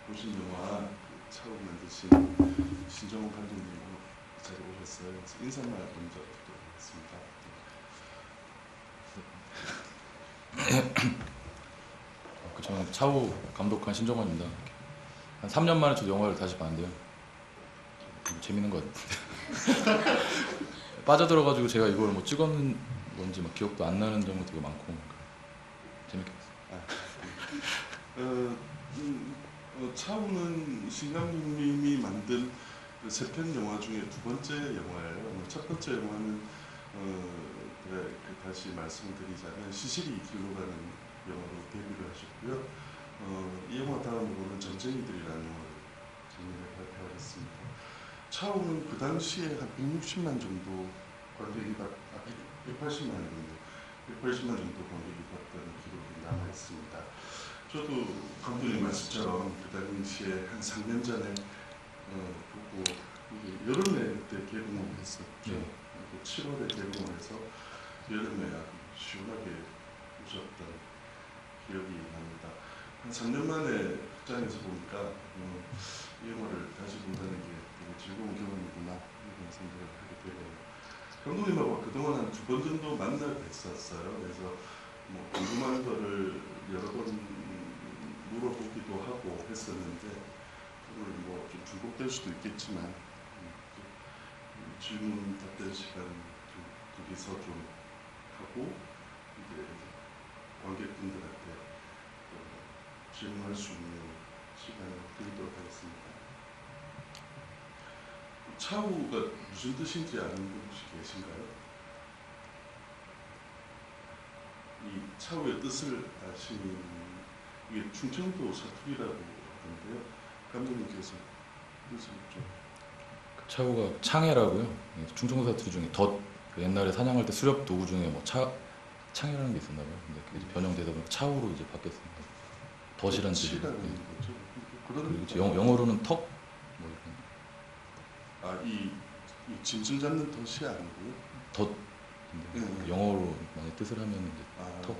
보신 영화 차우 만드신 신정훈 감독님하고 이 자리에 오셨어요. 그래서 인사말 먼저 드리겠습니다. 저는 차우 감독한 신정환입니다. 한 3년 만에 저도 영화를 다시 봤는데요. 재밌는 것 같은데 빠져들어가지고 제가 이걸 뭐 찍었는 건지 막 기억도 안 나는 점도 되게 많고 재밌게 봤어요. 차우는 신 감독님이 만든 세 편 영화 중에 두 번째 영화예요. 첫 번째 영화는 다시 말씀드리자면 시실이 길로 가는 영화로 데뷔를 하셨고요. 이 영화 다음으로는 전쟁이들이라는 영화를 작년에 발표하셨습니다. 차우는 그 당시에 한 160만 정도 관객이 180만 정도 180만 정도 관객이 봤던 기록이 남아 있습니다. 저도 감독님 말씀처럼 그 당시에 한 3년 전에 보고 여름에 그때 개봉을 했었죠. 네. 7월에 개봉을 해서 여름에 아주 시원하게 웃었던 기억이 납니다. 한 3년 만에 극장에서 보니까 이 영화를 다시 본다는 게 되게 즐거운 경험이구나 이런 생각을 하게 되고요. 감독님하고 그동안 한 2번 정도 만나 뵀었어요. 그래서 뭐 궁금한 거를 여러 번 물어보기도 하고 했었는데 오늘 뭐 좀 중복될 수도 있겠지만 질문 답변 시간 좀 둘이서 좀 하고 이제 관객분들한테 질문할 수 있는 시간을 드리도록 하겠습니다. 차우가 무슨 뜻인지 아는 분 혹시 계신가요? 이 차우의 뜻을 아시는 이게 충청도 사투리라고 하는데요. 감독님께서 뜻을 좀 차우가 창해라고요. 충청도 사투리 중에 덧 옛날에 사냥할 때 수렵 도구 중에 뭐 창해라는 게 있었나 봐요. 근데 그게 변형되다 보니까 차우로 이제 바뀌었습니다. 덫이라는 뜻이고. 거죠. 그리고 이제 영어로는 턱 뭐 이런. 이 짐승 잡는 덫이 아니고요. 덫. 영어로 많이 뜻을 하면 이제 턱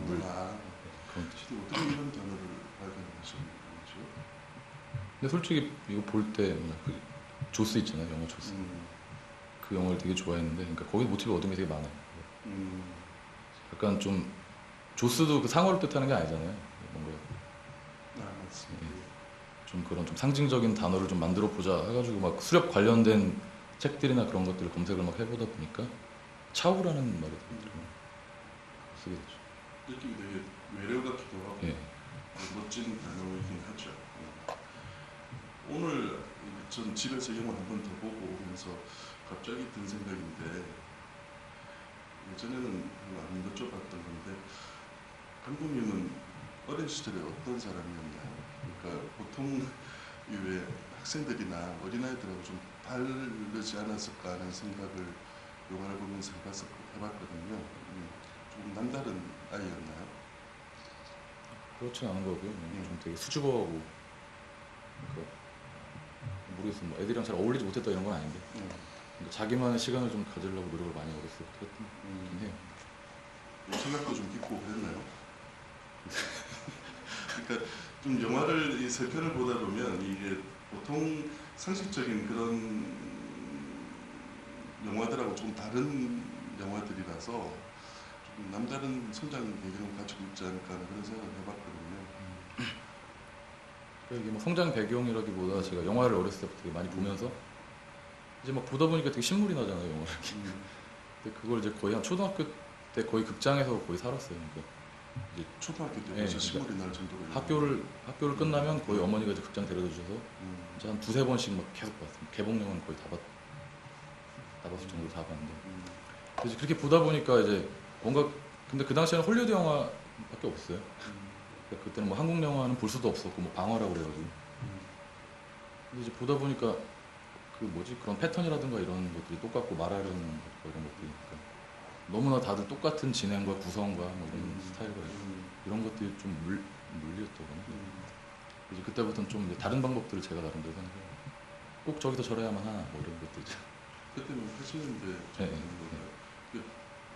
물 그런 뜻이. 어떻게 이런 단어를 발견하신 거죠? 근데 솔직히 이거 볼 때 그 조스 있잖아요, 영어 조스. 그 영화를 되게 좋아했는데, 그러니까 거기 모티브 얻은 게 되게 많아요. 약간 좀 조스도 그 상어를 뜻하는 게 아니잖아요. 뭔가 맞습니다. 좀 그런 좀 상징적인 단어를 좀 만들어 보자 해가지고 막 수렵 관련된 책들이나 그런 것들을 검색을 막 해보다 보니까 차우라는 말이 쓰게 됐죠. 느낌이 되게 외려 같기도 하고 예. 멋진 단어이긴 하죠. 오늘 전 집에서 영화 한 번 더 보고 오면서 갑자기 든 생각인데 예전에는 별로 안 여쭤봤던 건데 감독님은 어린 시절에 어떤 사람이었나요? 그러니까 보통 왜 학생들이나 어린아이들하고 좀 다르지 않았을까 하는 생각을 영화를 보면서 해봤거든요. 좀 남다른 아이였나요? 그렇진 않은 거고요. 좀 되게 수줍어하고 그러니까 모르겠어요. 뭐 애들이랑 잘 어울리지 못했다 이런 건 아닌데 그러니까 자기만의 시간을 좀 가지려고 노력을 많이 어렸을 때 했긴 해요. 생각도 좀 깊고 그랬나요? 그러니까 좀 영화를 이 세 편을 보다 보면 이게 보통 상식적인 그런 영화들하고 좀 다른 영화들이라서 좀 남다른 성장 배경을 가지고 있지 않을까 하는 그런 생각을 해봤거든요. 이게 뭐 성장 배경이라기보다 제가 영화를 어렸을 때부터 되게 많이 보면서 이제 막 보다 보니까 되게 신물이 나잖아요, 영화를. 근데 그걸 이제 거의 한 초등학교 때 거의 극장에서 거의 살았어요. 그러니까 이제 초등학교 때 벌써 신물이 날 정도로 학교를 끝나면 거의 어머니가 이제 극장 데려다 주셔서 이제 한 2-3번씩 막 계속 봤습니다. 개봉 영화는 거의 다 봤을 정도로 다 봤는데 이제 그렇게 보다 보니까 이제 뭔가 근데 그 당시에는 헐리우드 영화밖에 없어요. 그러니까 그때는 뭐 한국 영화는 볼 수도 없었고 뭐 방화라고 그래가지고 근데 이제 보다 보니까 그 뭐지 그런 패턴이라든가 이런 것들이 똑같고 말하려는 것 이런 것들이 그러니까 너무나 다들 똑같은 진행과 구성과 뭐 이런 스타일과 이런 것들이 좀 물리었더군요. 이제 그때부터는 좀 이제 다른 방법들을 제가 나름대로 하는 거예요. 꼭 저기서 저래야만 하나 뭐 이런 것들이죠. 그때는 80년대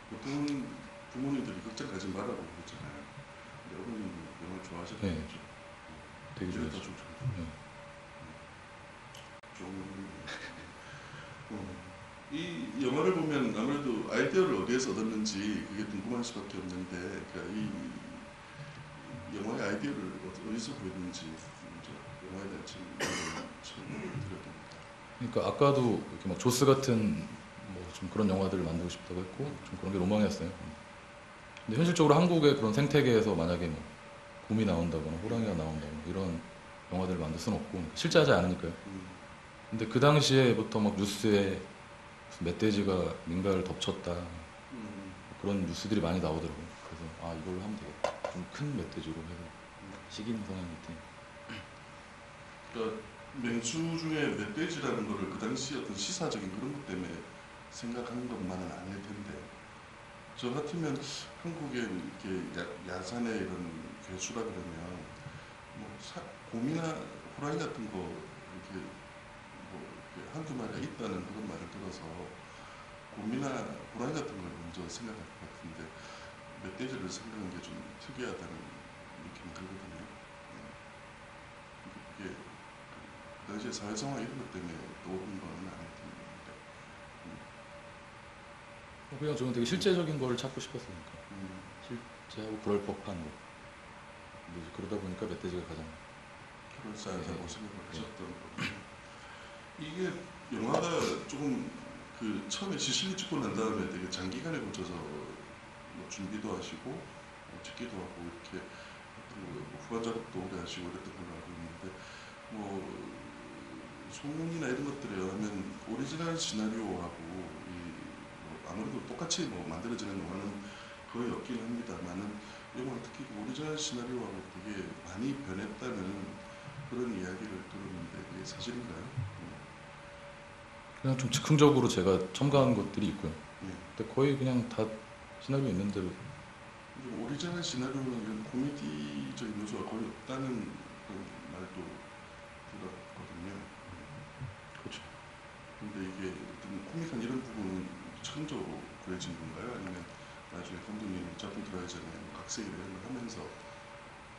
보통 부모님들이 극장 가지 말라고 그랬잖아요. 근데 어머님은 영화 좋아하셨겠죠. 되게 이게 더 좋아했죠. 좀 네. 이 영화를 보면 아무래도 아이디어를 어디에서 얻었는지 그게 궁금할 수밖에 없는데, 그러니까 이 영화의 아이디어를 어디서 보였는지 이제 영화에 대한 질문을 드려봅니다. 그러니까 아까도 이렇게 막 조스 같은 뭐 좀 그런 영화들을 만들고 싶다고 했고 좀 그런 게 로망이었어요. 근데 현실적으로 한국의 그런 생태계에서 만약에 뭐 곰이 나온다거나 호랑이가 나온다거나 이런 영화들을 만들 수는 없고 실제 하지 않으니까요. 근데 그 당시에부터 막 뉴스에 무슨 멧돼지가 민가를 덮쳤다 그런 뉴스들이 많이 나오더라고요. 그래서 아 이걸로 하면 되겠다. 좀 큰 멧돼지로 해서 식인 성향이 있대. 그러니까 맹수 중에 멧돼지라는 거를 그 당시 어떤 시사적인 그런 것 때문에 생각하는 것만은 아닐 텐데, 저 같으면 한국에 이렇게 야산에 이런 괴수라 그러면 뭐 곰이나 호랑이 같은 거 이렇게 뭐 이렇게 한두 마리가 있다는 그런 말을 들어서 곰이나 호랑이 같은 걸 먼저 생각할 것 같은데, 멧돼지를 생각하는 게 좀 특이하다는 느낌이 들거든요. 이게 그 당시에 사회상황 이런 것 때문에 떠오른 건 아닐 텐데. 그냥 저는 되게 실제적인 걸 찾고 싶었으니까 실제하고 그럴 법한 거. 근데 이제 그러다 보니까 멧돼지가 가장 그럴싸하다고 생각을 하셨던 거군요. 이게 영화가 조금 그 처음에 시신이 찍고 난 다음에 되게 장기간에 걸쳐서 뭐 준비도 하시고 찍기도 하고 이렇게 후반 작업도 오래 하시고 이랬던 걸로 알고 있는데, 뭐 소문이나 이런 것들에 의하면 오리지널 시나리오하고 뭐 아무래도 똑같이 뭐 만들어지는 영화는 거의 없긴 합니다만은 영화가 특히 그 오리지널 시나리오하고 되게 많이 변했다는 그런 이야기를 들었는데 그게 사실인가요? 그냥 좀 즉흥적으로 제가 첨가한 것들이 있고요. 예. 근데 거의 그냥 다 시나리오 있는 대로. 오리지널 시나리오는 이런 코미디적인 요소가 거의 없다는 그런 말도 들었거든요. 그렇죠. 근데 이게 어떤 코믹한 이런 부분은 즉흥적으로 그려진 건가요? 아니면 나중에 감독님이 작품 들어가기 전에 각색이나 이런 걸 하면서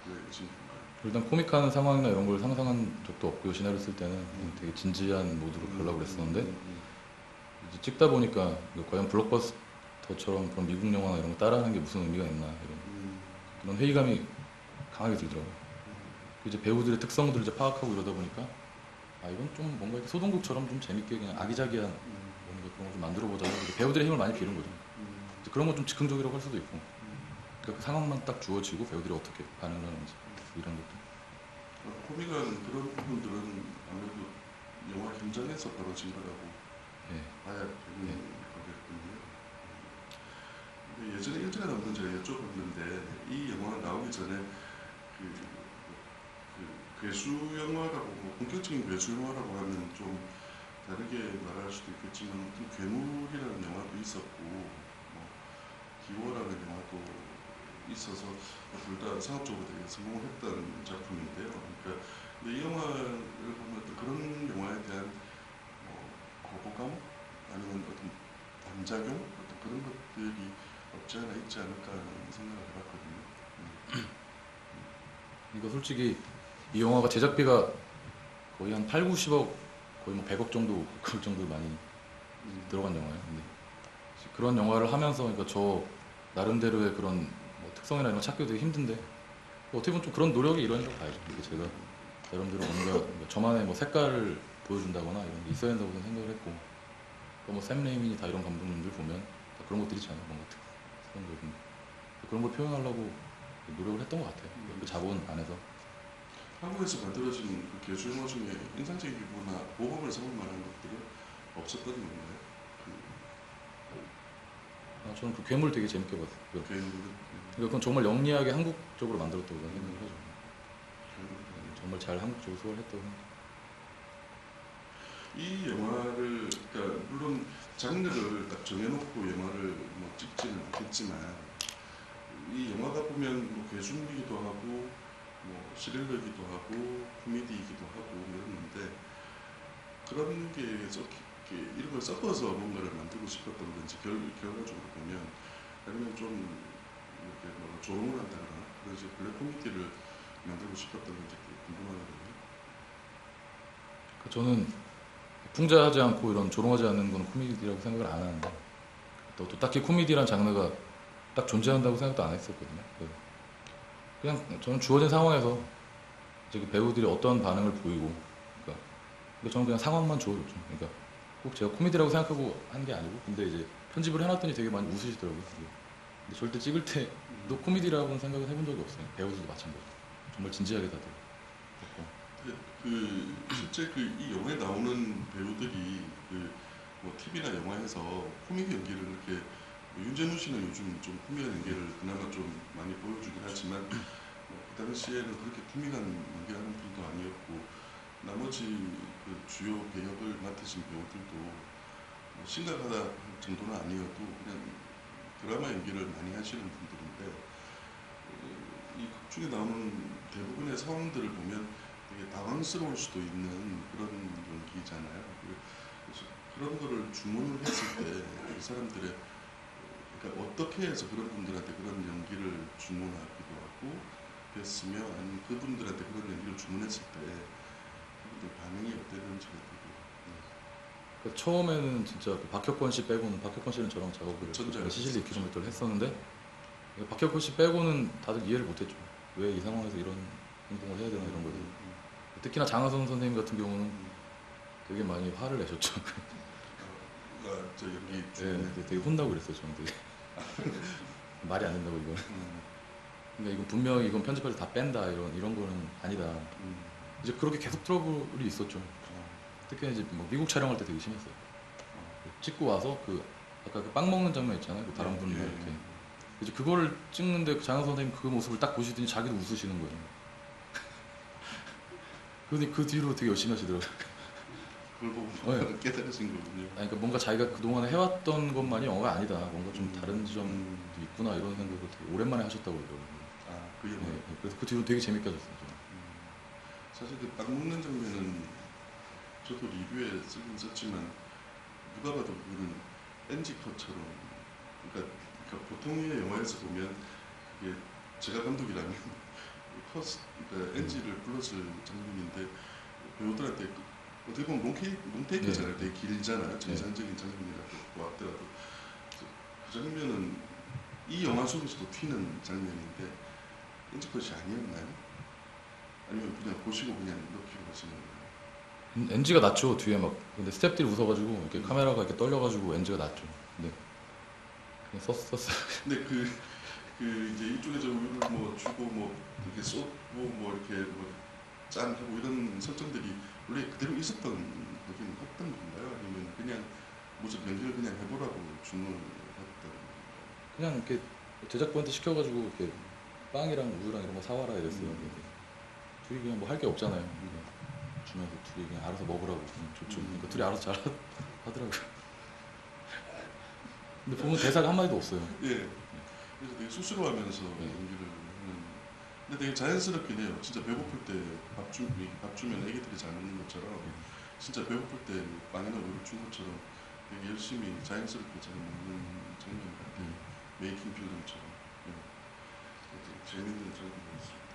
그려진 건가요? 일단 코믹한 상황이나 이런 걸 상상한 적도 없고요. 시나리오 쓸 때는 되게 진지한 모드로 가려고 그랬었는데 이제 찍다 보니까 이거 과연 블록버스터처럼 그런 미국 영화나 이런 거 따라하는 게 무슨 의미가 있나 이런 회의감이 강하게 들더라고요. 이제 배우들의 특성들을 이제 파악하고 이러다 보니까 아 이건 좀 뭔가 이렇게 소동극처럼 좀 재밌게 그냥 아기자기한 뭔가 그런 걸 좀 만들어보자. 배우들의 힘을 많이 빌은 거죠. 이제 그런 건 좀 즉흥적이라고 할 수도 있고 그러니까 그 상황만 딱 주어지고 배우들이 어떻게 반응을 하는지 이런 것들. 코믹한 그런 부분들은 아무래도 영화 현장에서 벌어진 거라고 예. 봐야 되는 거겠군요. 근데 예전에 일전에 나온 건 제가 여쭤봤는데 이 영화가 나오기 전에 그 괴수 영화라고 뭐 본격적인 괴수 영화라고 하면 좀 다르게 말할 수도 있겠지만 괴물이라는 영화도 있었고 뭐 기호라는 영화도 있어서 둘 다 상업적으로 되게 성공을 했던 작품인데요. 그러니까 이 영화를 보면 어떤 그런 영화에 대한 뭐 거부감 아니면 어떤 반작용 어떤 그런 것들이 없지 않아 있지 않을까 하는 생각을 해봤거든요. 이거 솔직히 이 영화가 제작비가 거의 한 8, 90억 거의 뭐 100억 정도 그럴 정도로 많이 들어간 영화예요. 근데 그런 영화를 하면서 그러니까 저 나름대로의 그런 뭐 특성이나 이런 거 찾기도 되게 힘든데 어떻게 보면 좀 그런 노력이 이루어진 걸 봐야죠. 그러니까 제가 나름대로 뭔가 저만의 뭐 색깔을 보여준다거나 이런 게 있어야 된다고 생각을 했고 뭐샘 레이민이 다 이런 감독님들 보면 다 그런 것들이 있잖아요. 뭔가 특성적인 그런 걸 표현하려고 노력을 했던 것 같아요. 그 자본 안에서. 한국에서 만들어진 그 괴수 영화 중에 인상적이거나 모범을 삼을 만한 것들은 없었던 건가요? 저는 그 괴물 되게 재밌게 봤어요. 괴물은 그러니까 그건 정말 영리하게 한국적으로 만들었다고 저는 생각을 하죠. 정말 잘 한국적으로 소화했다고 생각해요. 이 영화를 그러니까 물론 장르를 딱 정해놓고 영화를 뭐 찍지는 않겠지만 이 영화가 보면 뭐 괴수물이기도 하고 뭐 스릴러이기도 하고 코미디이기도 하고 이러는데 그런 게 이런 걸 섞어서 뭔가를 만들고 싶었던 건지 결과적으로 보면 아니면 좀 이렇게 뭐 조롱을 한다거나 그런 식으로 블랙 코미디를 만들고 싶었던 건지 궁금하거든요. 저는 풍자하지 않고 이런 조롱하지 않는 건 코미디라고 생각을 안 하는데 또 딱히 코미디란 장르가 딱 존재한다고 생각도 안 했었거든요. 그냥 저는 주어진 상황에서 이제 그 배우들이 어떤 반응을 보이고 그러니까 저는 그냥 상황만 줘줬죠. 그러니까 꼭 제가 코미디라고 생각하고 한 게 아니고 근데 이제 편집을 해놨더니 되게 많이 웃으시더라고요. 근데 절대 찍을 때도 코미디라고는 생각을 해본 적이 없어요. 배우들도 마찬가지로 정말 진지하게 다들 그렇고. 실제 이 영화에 나오는 배우들이 뭐 TV나 영화에서 코미디 연기를 그렇게 윤재무 씨는 요즘 좀 코미디 연기를 그나마 좀 많이 보여주긴 하지만 그 당시에는 그렇게 코미디한 연기하는 분도 아니었고 나머지 그 주요 배역을 맡으신 배우들도 뭐 심각하다 정도는 아니어도 그냥 드라마 연기를 많이 하시는 분들인데 이 극 중에 나오는 대부분의 상황들을 보면 되게 당황스러울 수도 있는 그런 연기잖아요. 그래서 그런 거를 주문을 했을 때 그 사람들의 그러니까 어떻게 해서 그런 분들한테 그런 연기를 주문하기도 하고 그랬으며 아니면 그분들한테 그런 연기를 주문했을 때 그분들 반응이 어땠는지가 되게 처음에는 진짜 그 박혁권 씨 빼고는 박혁권 씨는 저랑 작업을 전자를 시실리 킬로미터를 했었는데 박혁권 씨 빼고는 다들 이해를 못했죠. 왜 이 상황에서 이런 행동을 해야 되나 이런 거를. 특히나 장하성 선생님 같은 경우는 되게 많이 화를 내셨죠. 저 연기 네, 되게 혼나고 그랬어요. 저는 되게 말이 안 된다고 이거. 그러니까 이건 분명히 이건 편집할 때 다 뺀다 이런 거는 아니다. 이제 그렇게 계속 트러블이 있었죠. 특히 이제 뭐 미국 촬영할 때 되게 심했어요. 찍고 와서 아까 그 빵 먹는 장면 있잖아요. 그 다른 분들 이렇게 이제 그거를 찍는데 장하성 선생님 그 모습을 딱 보시더니 자기도 웃으시는 거예요. 근데 그 뒤로 되게 열심히 하시더라고요. 그걸 보고 깨달으신 거군요. 그러니까 뭔가 자기가 그동안에 해왔던 것만이 영화가 아니다. 뭔가 좀 다른 점도 있구나 이런 생각을 되게 오랜만에 하셨다고 그러더라고요. 그 영화. 네, 그래서 그 뒤로 되게 재밌게 하셨어요. 사실 그 빵 먹는 장면은 저도 리뷰에 쓰긴 썼지만 누가 봐도 그거는 NG 컷처럼 그러니까 보통의 영화에서 보면 이게 제가 감독이라면 그러니까 NG를 불렀을 장면인데 배우들한테 어떻게 보면 롱테이크잖아요. 되게 길잖아요. 정상적인 장면이라고 하더라도 그 장면은 이 영화 속에서도 튀는 장면인데 NG 컷이 아니었나요? 아니면 그냥 보시고 그냥 넣기로 하시는 거예요? NG가 났죠 뒤에 막. 근데 스태프들이 웃어가지고 이렇게 카메라가 이렇게 떨려가지고 NG가 났죠. 근데 그냥 썼어요. 근데 이제 이쪽에서 우유를 뭐 주고 뭐 이렇게 쏟고 뭐 이렇게 뭐 짠 하고 이런 설정들이 원래 그대로 있었던 거긴 했던 건가요? 아니면 그냥 무슨 연기를 그냥 해보라고 주문을 했던 건가요? 그냥 이렇게 제작부한테 시켜가지고 이렇게 빵이랑 우유랑 이런 거 사와라 이랬어요. 둘이 그냥 뭐 할 게 없잖아요. 주면서 둘이 그냥 알아서 먹으라고 그냥 좋죠. 그러니까 둘이 알아서 잘 하더라고요. 근데 보면 대사가 한마디도 없어요. 예. 그래서 되게 쑥스러워하면서 연기를 하는. 근데 되게 자연스럽긴 해요. 진짜 배고플 때 밥 주면 애기들이 잘 먹는 것처럼 진짜 배고플 때 빵이나 우유를 준 것처럼 되게 열심히 자연스럽게 잘 먹는 장면 같아요. 메이킹 필름처럼. 되게 재밌는 장면이었습니다.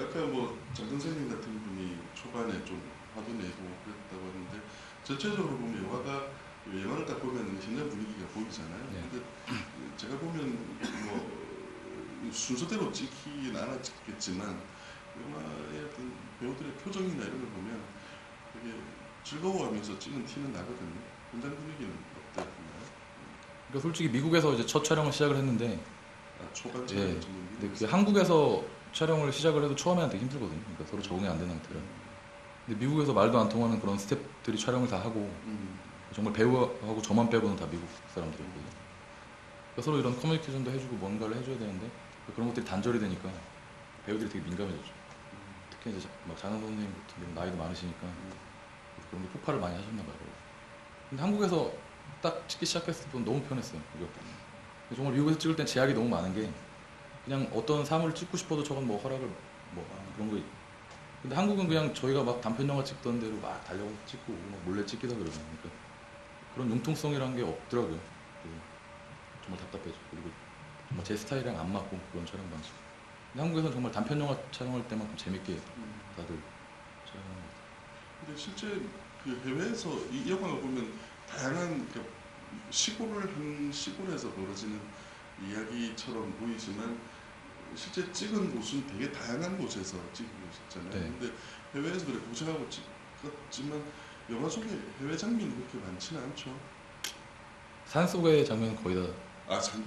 아까 뭐 장 선생님 같은 분이 초반에 좀 화도 내고 그랬다고 하는데 전체적으로 보면 영화를 딱 보면 현장 분위기가 보이잖아요. 근데 제가 보면 뭐 순서대로 찍히진 않았겠지만 영화의 어떤 배우들의 표정이나 이런 걸 보면 되게 즐거워하면서 찍은 티는 나거든요. 현장 분위기는 어땠나요? 그러니까 솔직히 미국에서 이제 첫 촬영을 시작을 했는데 초반 촬영 근데 그 한국에서 촬영을 시작을 해도 처음에는 되게 힘들거든요. 그러니까 서로 적응이 안 되는 상태라. 근데 미국에서 말도 안 통하는 그런 스태프들이 촬영을 다 하고 정말 배우하고 저만 빼고는 다 미국 사람들이거든요. 그러니까 서로 이런 커뮤니케이션도 해주고 뭔가를 해줘야 되는데 그런 것들이 단절이 되니까 배우들이 되게 민감해졌죠. 특히 이제 막 장은 선생님 같은 경우 나이도 많으시니까 그런 게 폭발을 많이 하셨나 봐요. 근데 한국에서 딱 찍기 시작했을 때 너무 편했어요. 정말 미국에서 찍을 땐 제약이 너무 많은 게 그냥 어떤 사물을 찍고 싶어도 저건 뭐 허락을 뭐 그런 거. 근데 한국은 그냥 저희가 막 단편 영화 찍던 대로 막 달려가서 찍고 막 몰래 찍기도 그러고 그러니까 그런 융통성이라는 게 없더라고요. 정말 답답해져. 그리고 정말 제 스타일이랑 안 맞고 그런 촬영 방식. 근데 한국에서는 정말 단편 영화 촬영할 때만큼 재밌게 음. 다들 촬영하는 것 근데 실제 그 해외에서 이 영화를 보면 다양한 그 시골을 한 시골에서 벌어지는 이야기처럼 보이지만 실제 찍은 곳은 되게 다양한 곳에서 찍고 있었잖아요. 네. 근데 해외에서 그래 고생하고 찍었지만 영화 속에 해외 장면이 그렇게 많지는 않죠. 같아요. 산 속의 장면은 거의 다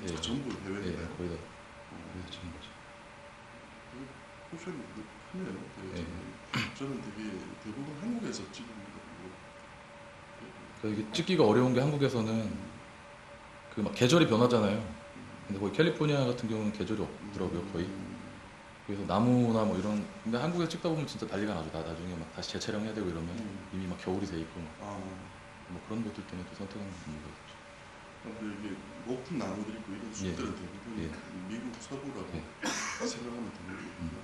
예. 전부 예, 해외인가요? 거의 다 어, 거기서 찍은 거죠. 포션이 크네요. 되게 예. 저는 되게 대부분 한국에서 찍은 거고. 그러니까 이게 찍기가 어려운 게 한국에서는 그 막 계절이 변하잖아요. 근데 거기 캘리포니아 같은 경우는 계절이 없더라고요 거의. 그래서 나무나 뭐 이런 근데 한국에 찍다 보면 진짜 난리가 나죠. 나중에 막 다시 재촬영해야 되고 이러면 이미 막 겨울이 돼 있고 막 아, 뭐 그런 것들 때문에 또 선택하는 이유가 있죠. 근데 이게 높은 나무들이 있고 이런 숲들은 대부분 예. 미국 서부라고 생각하면 되는 거거든요.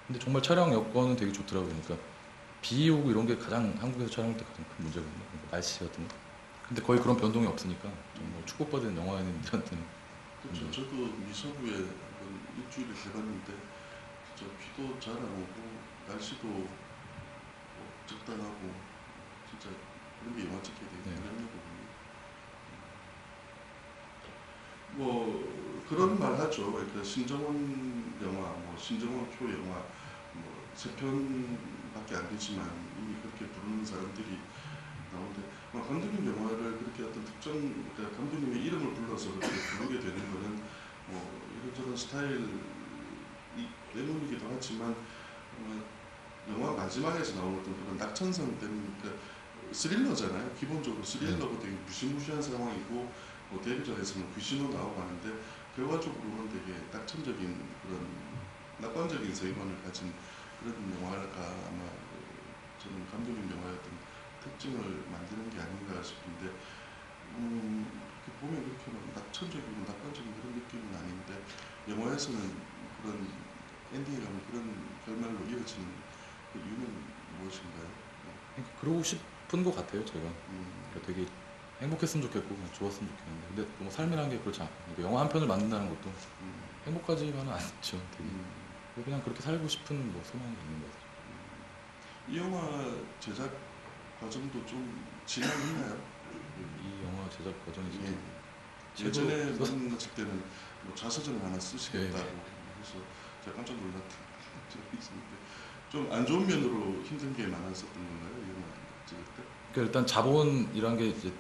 근데 정말 촬영 여건은 되게 좋더라고요. 그러니까 비 오고 이런 게 가장 한국에서 촬영할 때 가장 큰 문제거든요. 그러니까 날씨 같은 거. 근데 거의 그런 변동이 없으니까 정말 축복받은 영화인들한테는 그렇죠. 저도 미서부에 한번 일주일을 해봤는데 진짜 비도 잘 안 오고 날씨도 적당하고 진짜 그런 게 영화 찍기에 되게 네. 편리하거든요. 뭐 그런 말 하죠. 그러니까 신정원 영화, 뭐 신정원 표 영화, 뭐 세 편밖에 안 되지만 이미 그렇게 부르는 사람들이 나오는데 감독님 영화를 그렇게 어떤 특정 그러니까 감독님의 이름을 불러서 그렇게 부르게 되는 거는 뭐 이런저런 스타일이 때문이기도 하지만 영화 마지막에서 나오는 어떤 그런 낙천성 때문에 그러니까 스릴러잖아요. 기본적으로 스릴러고 되게 무시무시한 상황이고 뭐 데뷔전에서는 귀신도 나오고 하는데 결과적으로는 되게 낙천적인 그런 낙관적인 세계관을 가진 그런 영화가 아마 저는 감독님 영화의 어떤 특징을 만드는 게 아닌가 싶은데 이렇게 보면 그렇게 막 낙천적이고 낙관적인 그런 느낌은 아닌데 영화에서는 그런 엔딩에 가면 그런 결말로 이어지는 그 이유는 무엇인가요? 그러니까 그러고 싶은 것 같아요. 제가 그러니까 되게 행복했으면 좋겠고 그냥 좋았으면 좋겠는데 근데 뭐 삶이라는 게 그렇지 않고 그러니까 영화 한 편을 만든다는 것도 행복까지만은 않죠. 되게 그냥 그렇게 살고 싶은 뭐 소망이 있는 것 같아요. 이 영화 제작 과정도 좀 진행했나요? 이 영화 제작 과정이 진짜 예. 예전에 만났을 때는 뭐 자서전을 하나 쓰시겠다고 해서 제가 깜짝 놀랐던 적이 있었는데 좀 안 좋은 면으로 힘든 게 많았었던 건가요? 이 영화 찍을 때? 그러니까 일단 자본이란 게 이제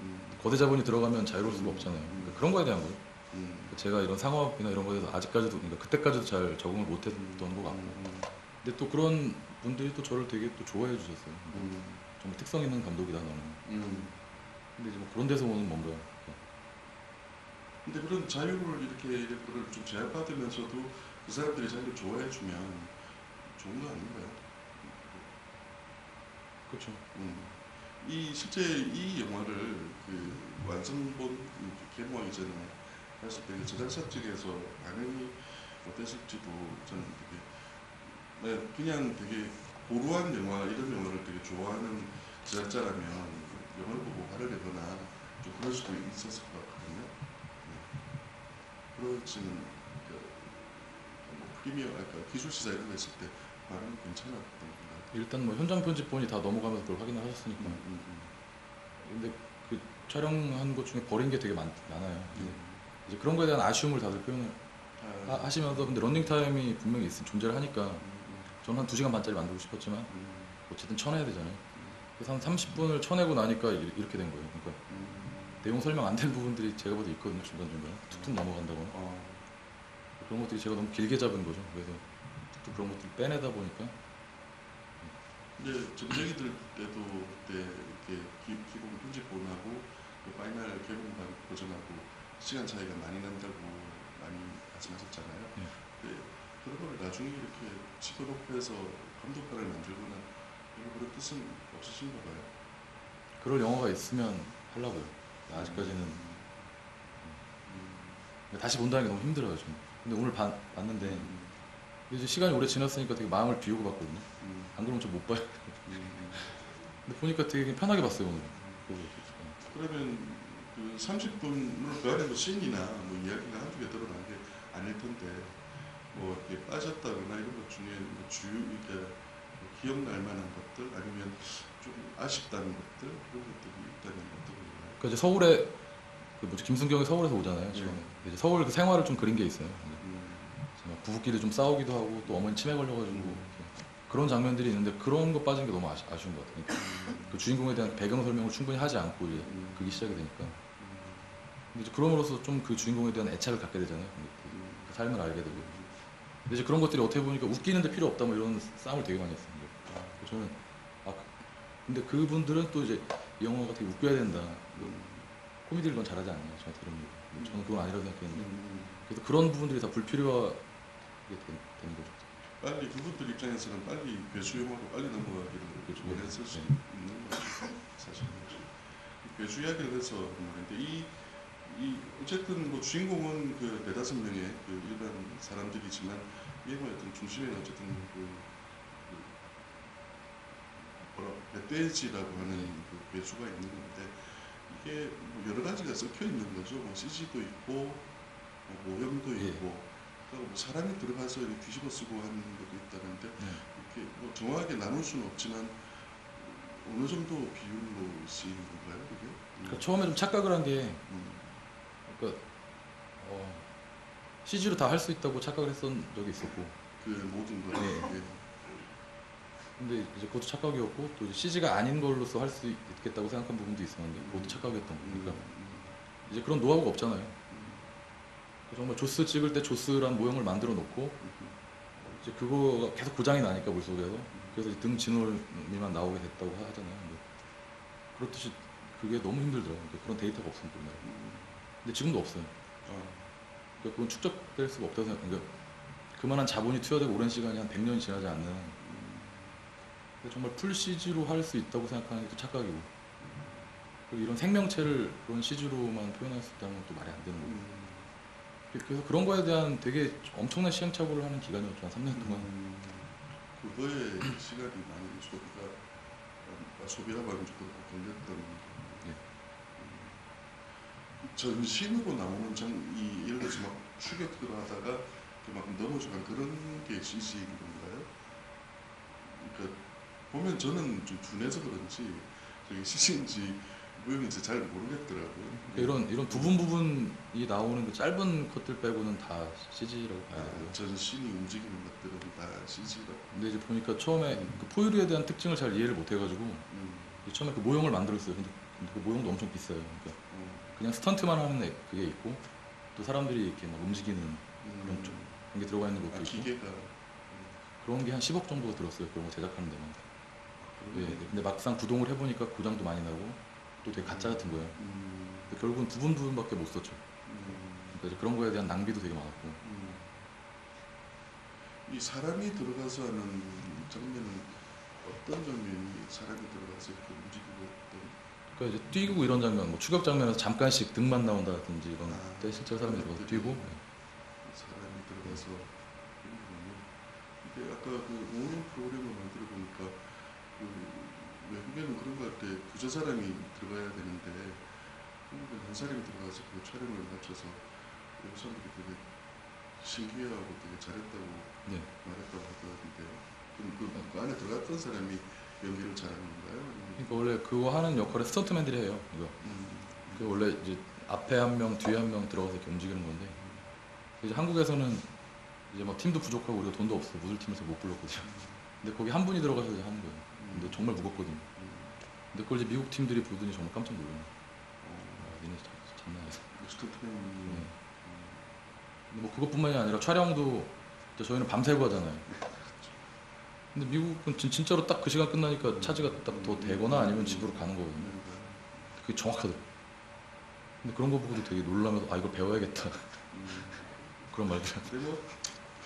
거대 자본이 들어가면 자유로울 수가 없잖아요. 그러니까 그런 거에 대한 거예요. 그러니까 제가 이런 상업이나 이런 거에 대해서 아직까지도 그러니까 그때까지도 잘 적응을 못했던 것 같고 근데 또 그런 분들이 또 저를 되게 또 좋아해 주셨어요. 정말 특성 있는 감독이다 너는. 근데 이제 뭐 그런 데서 오는 뭔가 근데 그런 자유를 이렇게 그걸 좀 제약받으면서도 그 사람들이 자기를 좋아해 주면 좋은 거 아닌가요? 그렇죠. 이 실제 이 영화를 그 완성본 개봉하기 전에 했을 때 제작사 측에서 반응이 어땠을지도 저는 되게 그냥 되게 고루한 영화 이런 영화를 되게 좋아하는 제작자라면 영화를 보고 화를 내거나 좀 그럴 수도 있었을 것 같거든요. 그렇지는 뭐 프리미어 아까 기술 시사 이런 거 했을 때 반응이 괜찮았던 건가요? 일단 뭐 현장 편집본이 다 넘어가면서 그걸 확인을 하셨으니까. 근데 그 촬영한 것 중에 버린 게 되게 많아요. 이제 그런 거에 대한 아쉬움을 다들 표현을 하시면서 근데 런닝 타임이 분명히 존재를 하니까 저는 한 2시간 반짜리 만들고 싶었지만 어쨌든 쳐내야 되잖아요. 그래서 한 30분을 쳐내고 나니까 이렇게 된 거예요. 그러니까 내용 설명 안 된 부분들이 제가 봐도 있거든요. 중간중간에 툭툭 넘어간다거나 그런 것들이 제가 너무 길게 잡은 거죠. 그래서 툭툭 그런 것들을 빼내다 보니까 근데 전쟁이들 때도 그때 이렇게 기본 편집본하고 그 파이널 개봉반 버전하고 시간 차이가 많이 난다고 많이 말씀하셨잖아요. 근데 그런 거를 나중에 이렇게 집어넣고 해서 감독관을 만들거나 이런 그런 뜻은 없으신가 봐요. 그럴 영화가 있으면 하려고요. 아직까지는 다시 본다는 게 너무 힘들어요. 저는. 근데 오늘 봤는데 이제 시간이 오래 지났으니까 되게 마음을 비우고 봤거든요. 안 그러면 좀 못 봐요. 근데 보니까 되게 편하게 봤어요 오늘. 그러면 그 30분 그 안에 뭐 씬이나 뭐 이야기가 한두 개 드러난 게 아닐 텐데 뭐 이렇게 빠졌다거나 이런 것 중에 뭐 주요 이게 뭐 기억날 만한 것들 아니면 좀 아쉽다는 것들 그런 것들이 있다면 어떤 건가요? 그 이제 서울에 그 뭐지 김순경이 서울에서 오잖아요. 처음에. 네. 이제 서울 그 생활을 좀 그린 게 있어요. 음, 막 부부끼리 좀 싸우기도 하고 또 어머니 치매 걸려가지고 음. 그런 장면들이 있는데 그런 거 빠진 게 너무 아쉬운 것 같아요. 그러니까 음, 그 주인공에 대한 배경 설명을 충분히 하지 않고 이제 그게 시작이 되니까. 근데 이제 그럼으로써 좀 그 주인공에 대한 애착을 갖게 되잖아요. 그 삶을 알게 되고. 근데 이제 그런 것들이 어떻게 보니까 웃기는데 필요 없다 뭐 이런 싸움을 되게 많이 했어요. 그래서 저는 아 근데 그분들은 또 이제 이 영화가 되게 웃겨야 된다. 코미디를 넌 잘하지 않냐 저한테 이런 얘기. 저는 그건 아니라고 생각했는데 그래서 그런 부분들이 다 불필요하게 되는 거죠. 빨리 그분들 입장에서는 빨리 괴수용으로 빨리 넘어가기를 그렇죠. 원했을 수 네. 있는 거죠. 사실은 괴수 이야기를 해서 말인데 이 어쨌든 뭐 주인공은 그 네다섯 명의 그 일반 사람들이지만 이 영화의 어떤 중심에는 어쨌든 뭐라 멧돼지라고 하는 그 괴수가 있는 건데 이게 뭐 여러 가지가 섞여 있는 거죠. 뭐 CG도 있고 뭐 모형도 예. 있고 뭐 사람이 들어가서 이렇게 뒤집어 쓰고 하는 것도 있다는데 이렇게 뭐 정확하게 나눌 수는 없지만 어느 정도 비율로 쓰이는 건가요, 그게? 그러니까 처음에 좀 착각을 한 게 그러니까 CG로 다 할 수 있다고 착각을 했던 적이 있었고 그 모든 걸. 네. 근데 이제 그것도 착각이었고 또 CG가 아닌 걸로서 할 수 있겠다고 생각한 부분도 있었는데 그것도 착각이었던 거니까 이제 그런 노하우가 없잖아요. 정말 조스 찍을 때 조스란 모형을 만들어 놓고 이제 그거가 계속 고장이 나니까 물속에서 그래서 이제 등 진월미만 나오게 됐다고 하잖아요. 근데 그렇듯이 그게 너무 힘들더라고요. 그러니까 그런 데이터가 없으니까 우리나라에. 근데 지금도 없어요. 그러니까 그건 축적될 수가 없다고 생각해요. 그러니까 그만한 자본이 투여되고 오랜 시간이 한 100년이 지나지 않는 정말 풀 CG로 할 수 있다고 생각하는 게 또 착각이고 그리고 이런 생명체를 그런 CG로만 표현할 수 있다면 또 말이 안 되는 거고 그래서 그런 거에 대한 되게 엄청난 시행착오를 하는 기간이었죠. 한 3년 동안. 그거에 시간이 많이 소비라고 하면 조금 걸렸던 예. 전신으로 나오는 이 예를 들어서 막 추격 들어가다가 막 넘어져간 그런 게 CG인 건가요? 그러니까 보면 저는 좀 둔해서 그런지 저게 CG인지 모형인지 잘 모르겠더라고요. 이런 부분이 나오는 그 짧은 것들 빼고는 다 CG라고 봐야 되고요. 전신이 움직이는 것들은 다 CG라고. 근데 이제 보니까 처음에 그 포유류에 대한 특징을 잘 이해를 못 해가지고 처음에 그 모형을 만들었어요. 근데 그 모형도 엄청 비싸요. 그러니까 그냥 스턴트만 하는 그게 있고 또 사람들이 이렇게 막 움직이는 그런 게 들어가 있는 것도 있고 기계가 그런 게 한 10억 정도가 들었어요. 그런 거 제작하는 데만. 예, 근데 막상 구동을 해보니까 고장도 많이 나고 또 되게 가짜 같은 거예요. 근데 결국은 부분밖에 못 썼죠. 그러니까 이제 그런 거에 대한 낭비도 되게 많았고. 이 사람이 들어가서 하는 장면은 어떤 장면이 사람이 들어가서 이렇게 움직이고 있던? 그러니까 이제 뛰고 이런 장면, 뭐 추격 장면에서 잠깐씩 등만 나온다든지 이런 때 실제 사람이 들어가서 뛰고. 사람이 들어가서 근데 아까 그 모형 프로그램을 만들어 보니까 그 외국에는 그런 거 할 때 그저 사람이 들어가야 되는데 한국은 한 사람이 들어가서 그 촬영을 맞춰서 외국 사람들이 되게 신기해하고 되게 잘했다고 네. 말했다고 하던데요. 그럼 그 안에 들어갔던 사람이 연기를 잘하는 건가요? 그러니까 원래 그거 하는 역할을 스턴트맨들이 해요. 이거. 그 원래 이제 앞에 한 명, 뒤에 한 명 들어가서 이렇게 움직이는 건데 이제 한국에서는 이제 막 팀도 부족하고 우리가 돈도 없어 무술 팀에서 못 불렀거든요. 근데 거기 한 분이 들어가서 이제 하는 거예요. 근데 정말 무겁거든요. 근데 그걸 이제 미국 팀들이 보더니 정말 깜짝 놀라요. 니네 장난 아니야. 스턴트맨. 네. 근데 뭐 그것뿐만이 아니라 촬영도 저희는 밤새고 하잖아요. 근데 미국은 진짜로 딱 그 시간 끝나니까 차지가 딱 더 되거나 아니면 집으로 가는 거거든요. 그게 정확하더라고요. 근데 그런 거 보고도 되게 놀라면서 아 이걸 배워야겠다. 그런 말들. 근데 뭐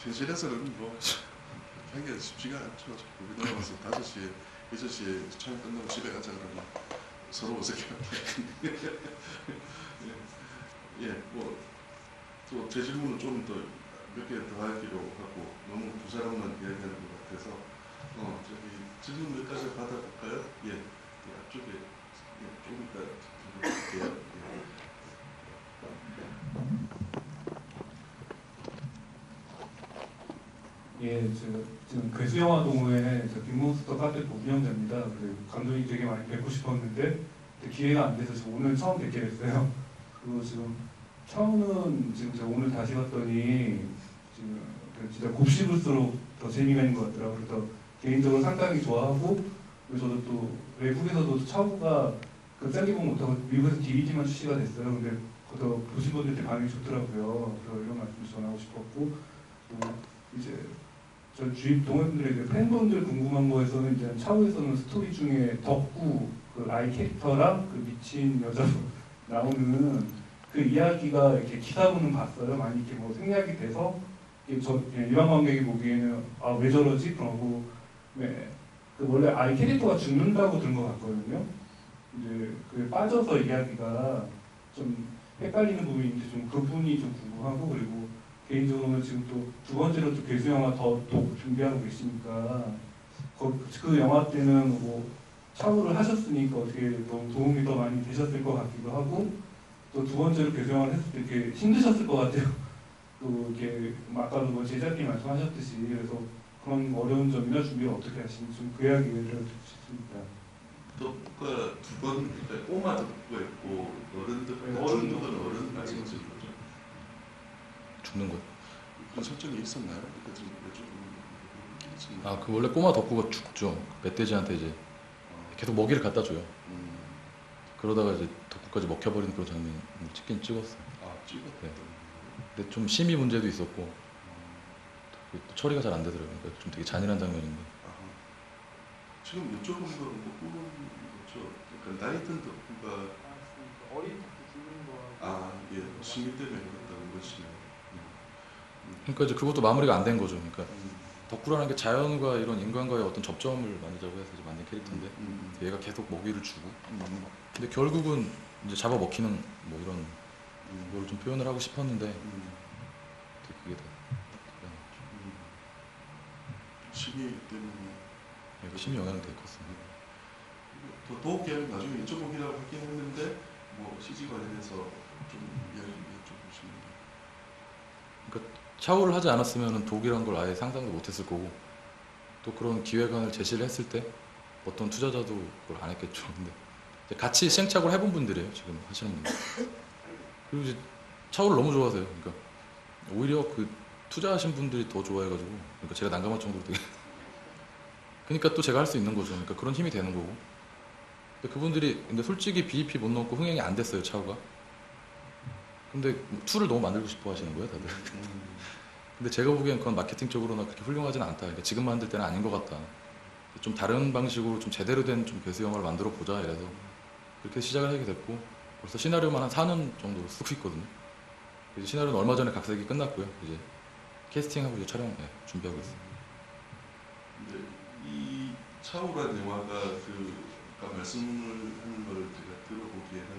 현실에서는 뭐 하기가 쉽지가 않죠. 우리 나와서 5시에 6시에 촬영 끝나고 집에 가자 그러면 서로 어색해요. 예, 뭐 또 제 질문은 좀 더 몇 개 더 하기로 하고 너무 두 사람만 이야기하는 것 같아서 저기 질문 몇 가지 받아볼까요? 예, 앞쪽에 조금 이따 드릴게요. 예, 지금 괴수영화 동호회 빅몬스터 카페 운영자입니다. 감독님 되게 많이 뵙고 싶었는데 기회가 안 돼서 지금 오늘 처음 뵙게 됐어요. 그리고 지금 차우는 지금 제가 오늘 다시 봤더니 지금 진짜 곱씹을수록 더 재미가 있는 것 같더라고요. 그래서 개인적으로 상당히 좋아하고, 그리고 저도 또 외국에서도 차우가 짤 개봉 못하고 미국에서 DVD만 출시가 됐어요. 근데 그것도 보신 분들한테 반응이 좋더라고요. 그래서 이런 말씀 전하고 싶었고, 또 이제 저 주위 동호인들에게 팬분들 궁금한 거에서는 이제 차후에서는 스토리 중에 덕구 그 아이 캐릭터랑 그 미친 여자로 나오는 그 이야기가 이렇게 기사로는 봤어요. 많이 이렇게 뭐 생략이 돼서 저 일반 관객이 보기에는 아 왜 저러지? 그러고 네, 그 원래 아이 캐릭터가 죽는다고 들은 것 같거든요. 이제 그게 빠져서 이야기가 좀 헷갈리는 부분이 있는데 좀 그 부분이 좀 궁금하고, 그리고 개인적으로는 지금 또 두 번째로 또 괴수 영화 더 준비하고 계시니까 그 영화 때는 뭐 참여를 하셨으니까 어떻게 너무 도움이 더 많이 되셨을 것 같기도 하고, 또 두 번째로 괴수 영화를 했을 때 이렇게 힘드셨을 것 같아요. 또 이렇게 아까도 뭐 제작님 말씀하셨듯이. 그래서 그런 어려운 점이나 준비를 어떻게 하시는지 좀 그 이야기를 듣고 싶습니다. 덕구가 두 번, 그러니까 꼬마 덕구가 있고 어른 덕구가 죽는 건 어른 말씀하시는 거죠? 죽는 거. 그런 설정이 있었나요? 그러니까 좀 여쭤보는 아, 그 원래 꼬마 덕구가 죽죠. 멧돼지한테 이제 계속 먹이를 갖다 줘요. 그러다가 이제 덕구까지 먹혀버리는 그런 장면 찍긴 찍었어요. 아, 찍었다. 네. 근데 좀 심의 문제도 있었고 또 처리가 잘 안 되더라고요. 그러니까 좀 되게 잔인한 장면인데. 아하. 지금 여쭤본 거는 뭐 그런 거죠. 그러니까 나이든 덕구가 어린 덕후 죽는 거. 아, 예, 심의 때문에 그랬다는 것이네요. 그러니까 이제 그것도 마무리가 안 된 거죠. 그러니까 덕구라는 게 자연과 이런 인간과의 어떤 접점을 만들자고 해서 이제 만든 캐릭터인데 얘가 계속 먹이를 주고 근데 결국은 이제 잡아 먹히는 뭐 이런 걸 좀 표현을 하고 싶었는데 그게 다 심의 때문에 심히 영향이 되게 컸습니다. 더욱 이야기 나중에 여쭤보기라고 하긴 했는데 뭐 CG 관련해서 좀 이야기 여쭤보시면 그러니까 샤워를 하지 않았으면 독이란 걸 아예 상상도 못했을 거고 또 그런 기획안을 제시를 했을 때 어떤 투자자도 그걸 안 했겠죠. 근데 이제 같이 시행착오를 해본 분들이에요. 지금 하시는 분들. 그리고 이제 샤워를 너무 좋아하세요. 그러니까 오히려 그 투자하신 분들이 더 좋아해가지고 그러니까 제가 난감할 정도로 되게 그러니까 또 제가 할 수 있는 거죠. 그러니까 그런 힘이 되는 거고. 근데 그분들이 근데 솔직히 BEP 못 넣고 흥행이 안 됐어요. 차후가. 근데 2를 너무 만들고 싶어 하시는 거예요, 다들. 근데 제가 보기엔 그건 마케팅적으로나 그렇게 훌륭하진 않다. 그러니까 지금 만들 때는 아닌 것 같다. 좀 다른 방식으로 좀 제대로 된 좀 괴수 영화를 만들어 보자 이래서 그렇게 시작을 하게 됐고 벌써 시나리오만 한 4년 정도 쓰고 있거든요. 이제 시나리오는 얼마 전에 각색이 끝났고요. 이제 캐스팅하고 이제 촬영 준비하고 있어요. 근데 이 차오라는 영화가 아까 말씀을 하는 걸 제가 들어보기에는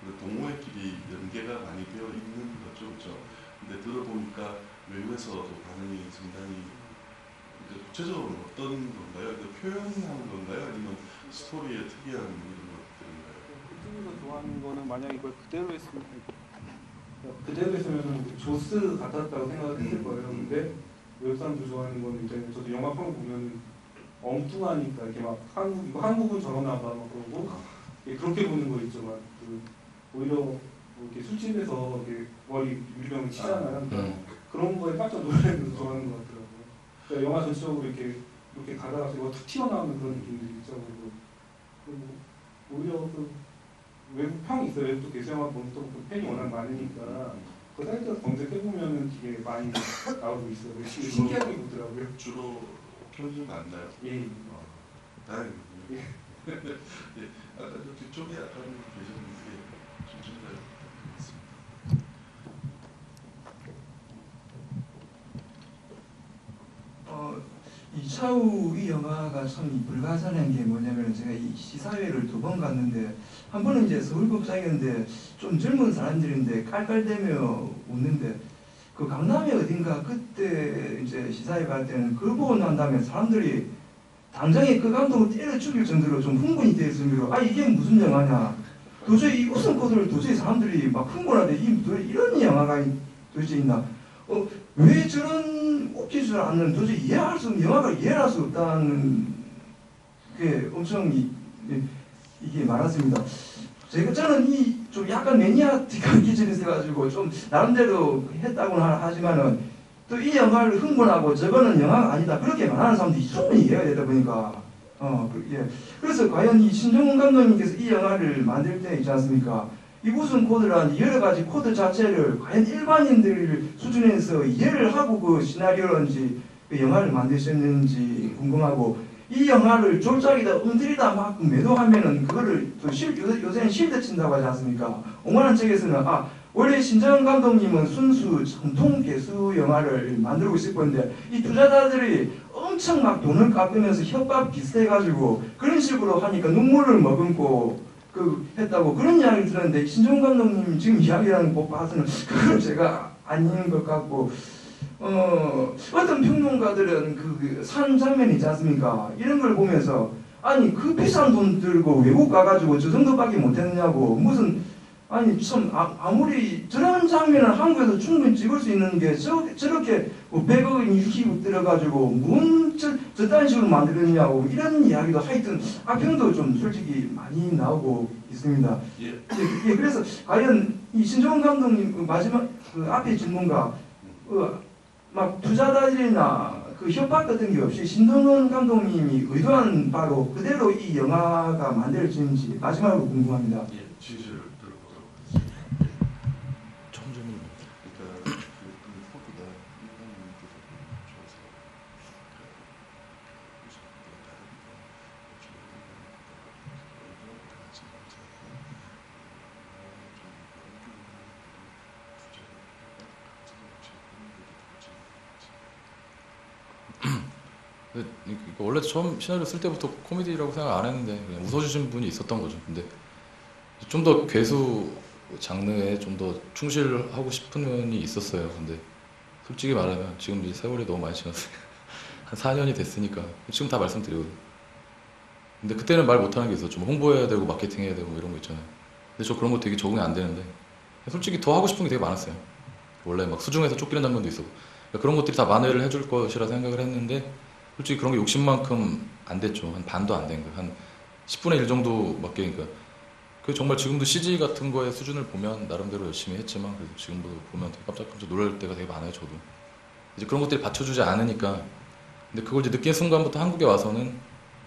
그 동호회끼리 연계가 많이 되어 있는 거죠, 그렇죠? 근데 들어보니까 외국에서도 반응이 상당히 구체적으로 어떤 건가요? 표현하는 건가요? 아니면 스토리의 특이한 이런 것들인가요? 그쪽에서 좋아하는 거는 만약 이걸 그대로 했으면 조스 같았다고 생각했을 거예요. 근데 외국 사람들 좋아하는 거는 이제 저도 영화판 보면 엉뚱하니까 이렇게 막 한국은 저러나 봐 막 그러고 그렇게 보는 거 있죠. 막 오히려 뭐 이렇게 술집에서 이렇게 머리 유리병을 치잖아요. 그런 거에 깜짝 놀라면서 좋아하는 것 같더라고요. 그러니까 영화 전체적으로 이렇게 가다가 이거 툭 튀어나오는 그런 느낌들이 있죠. 그리고 오히려 그 외국 평이 있어요. 외국도 개수영화 보면 또 팬이 워낙 많으니까 그 사이트에서 검색해보면 되게 많이 나오고 있어요. 신기하게 보더라고요. 주로 평이 많나요? 예. 다행이군요. 예. 아까 저 뒤쪽에 약간 계셨는데 좀 전달 부탁드리겠습니다. 이 차우 이 영화가 참 불가사의한 게 뭐냐면 제가 이 시사회를 2번 갔는데 한 번은 이제 서울극장이었는데 좀 젊은 사람들인데 깔깔대며 웃는데 그 강남에 어딘가 그때 이제 시사회 갈 때는 그걸 보고 난 다음에 사람들이 당장에 그 감독을 때려 죽일 정도로 좀 흥분이 될 정도로 아 이게 무슨 영화냐 도저히 이 웃음 코드를 도저히 사람들이 막 흥분하대 이런 영화가 도대체 있나 왜 저런 웃기지 않는 도저히 이해할 수 없는 영화가 이해할 수 없다는 게 엄청 이게 많았습니다. 저는 이 좀 약간 매니아틱한 기질이 있어가지고 좀 나름대로 했다고는 하지만은 또 이 영화를 흥분하고 저거는 영화가 아니다 그렇게 말하는 사람들이 충분히 이해가 되다 보니까 예. 그래서 과연 이 신정훈 감독님께서 이 영화를 만들 때 있지 않습니까? 이 무슨 코드라는 여러 가지 코드 자체를 과연 일반인들 수준에서 이해를 하고 그 시나리오인지 그 영화를 만드셨는지 궁금하고 이 영화를 졸작이다 움들이다 막 매도하면은 그거를 또 요새는 실드 친다고 하지 않습니까? 옹호하는 측에서는 원래 신정훈 감독님은 순수 전통 개수 영화를 만들고 싶었는데 이 투자자들이 엄청 막 돈을 깎으면서 협박 비슷해가지고 그런 식으로 하니까 눈물을 머금고 했다고 그런 이야기를 들었는데 신정훈 감독님 지금 이야기하는 거 봐서는 그건 제가 아닌 것 같고 어떤 평론가들은 산 장면이 있지 않습니까? 이런 걸 보면서 아니 그 비싼 돈 들고 외국 가가지고 저 정도밖에 못했느냐고 무슨 아니 참 아무리 저런 장면을 한국에서 충분히 찍을 수 있는 게 저렇게 100억 원이 이렇게 들어가지고 저딴 식으로 만들었냐고 이런 이야기도 하여튼 악평도 좀 솔직히 많이 나오고 있습니다. 예. 그래서 과연 이 신정훈 감독님 그 마지막 그 앞에 질문과 막 투자자들이나 그 협박 같은 게 없이 신정훈 감독님이 의도한 바로 그대로 이 영화가 만들어지는지 마지막으로 궁금합니다. 예. 진실을 들어보도록 하겠습니다. 처음 질문. 그러니까 그 포드가 일반인들을 줘서 원래 처음 시나리오 쓸 때부터 코미디라고 생각 안 했는데 그냥 웃어주신 분이 있었던 거죠. 근데 좀 더 괴수 장르에 좀 더 충실하고 싶은 면이 있었어요. 근데 솔직히 말하면 지금 이제 세월이 너무 많이 지났어요. 한 4년이 됐으니까 지금 다 말씀드리거든요. 근데 그때는 말 못하는 게 있었죠. 뭐 홍보해야 되고 마케팅 해야 되고 뭐 이런 거 있잖아요. 근데 저 그런 거 되게 적응이 안 되는데 솔직히 더 하고 싶은 게 되게 많았어요. 원래 막 수중에서 쫓기는 장면도 있었고 그러니까 그런 것들이 다 만회를 해줄 것이라 생각을 했는데 솔직히 그런 게 욕심만큼 안 됐죠. 한 반도 안 된 거예요. 한 10분의 1 정도밖에. 그러니까 그 정말 지금도 CG 같은 거의 수준을 보면 나름대로 열심히 했지만 그래도 지금도 보면 되게 깜짝깜짝 놀랄 때가 되게 많아요. 저도 이제 그런 것들이 받쳐주지 않으니까. 근데 그걸 이제 느낀 순간부터 한국에 와서는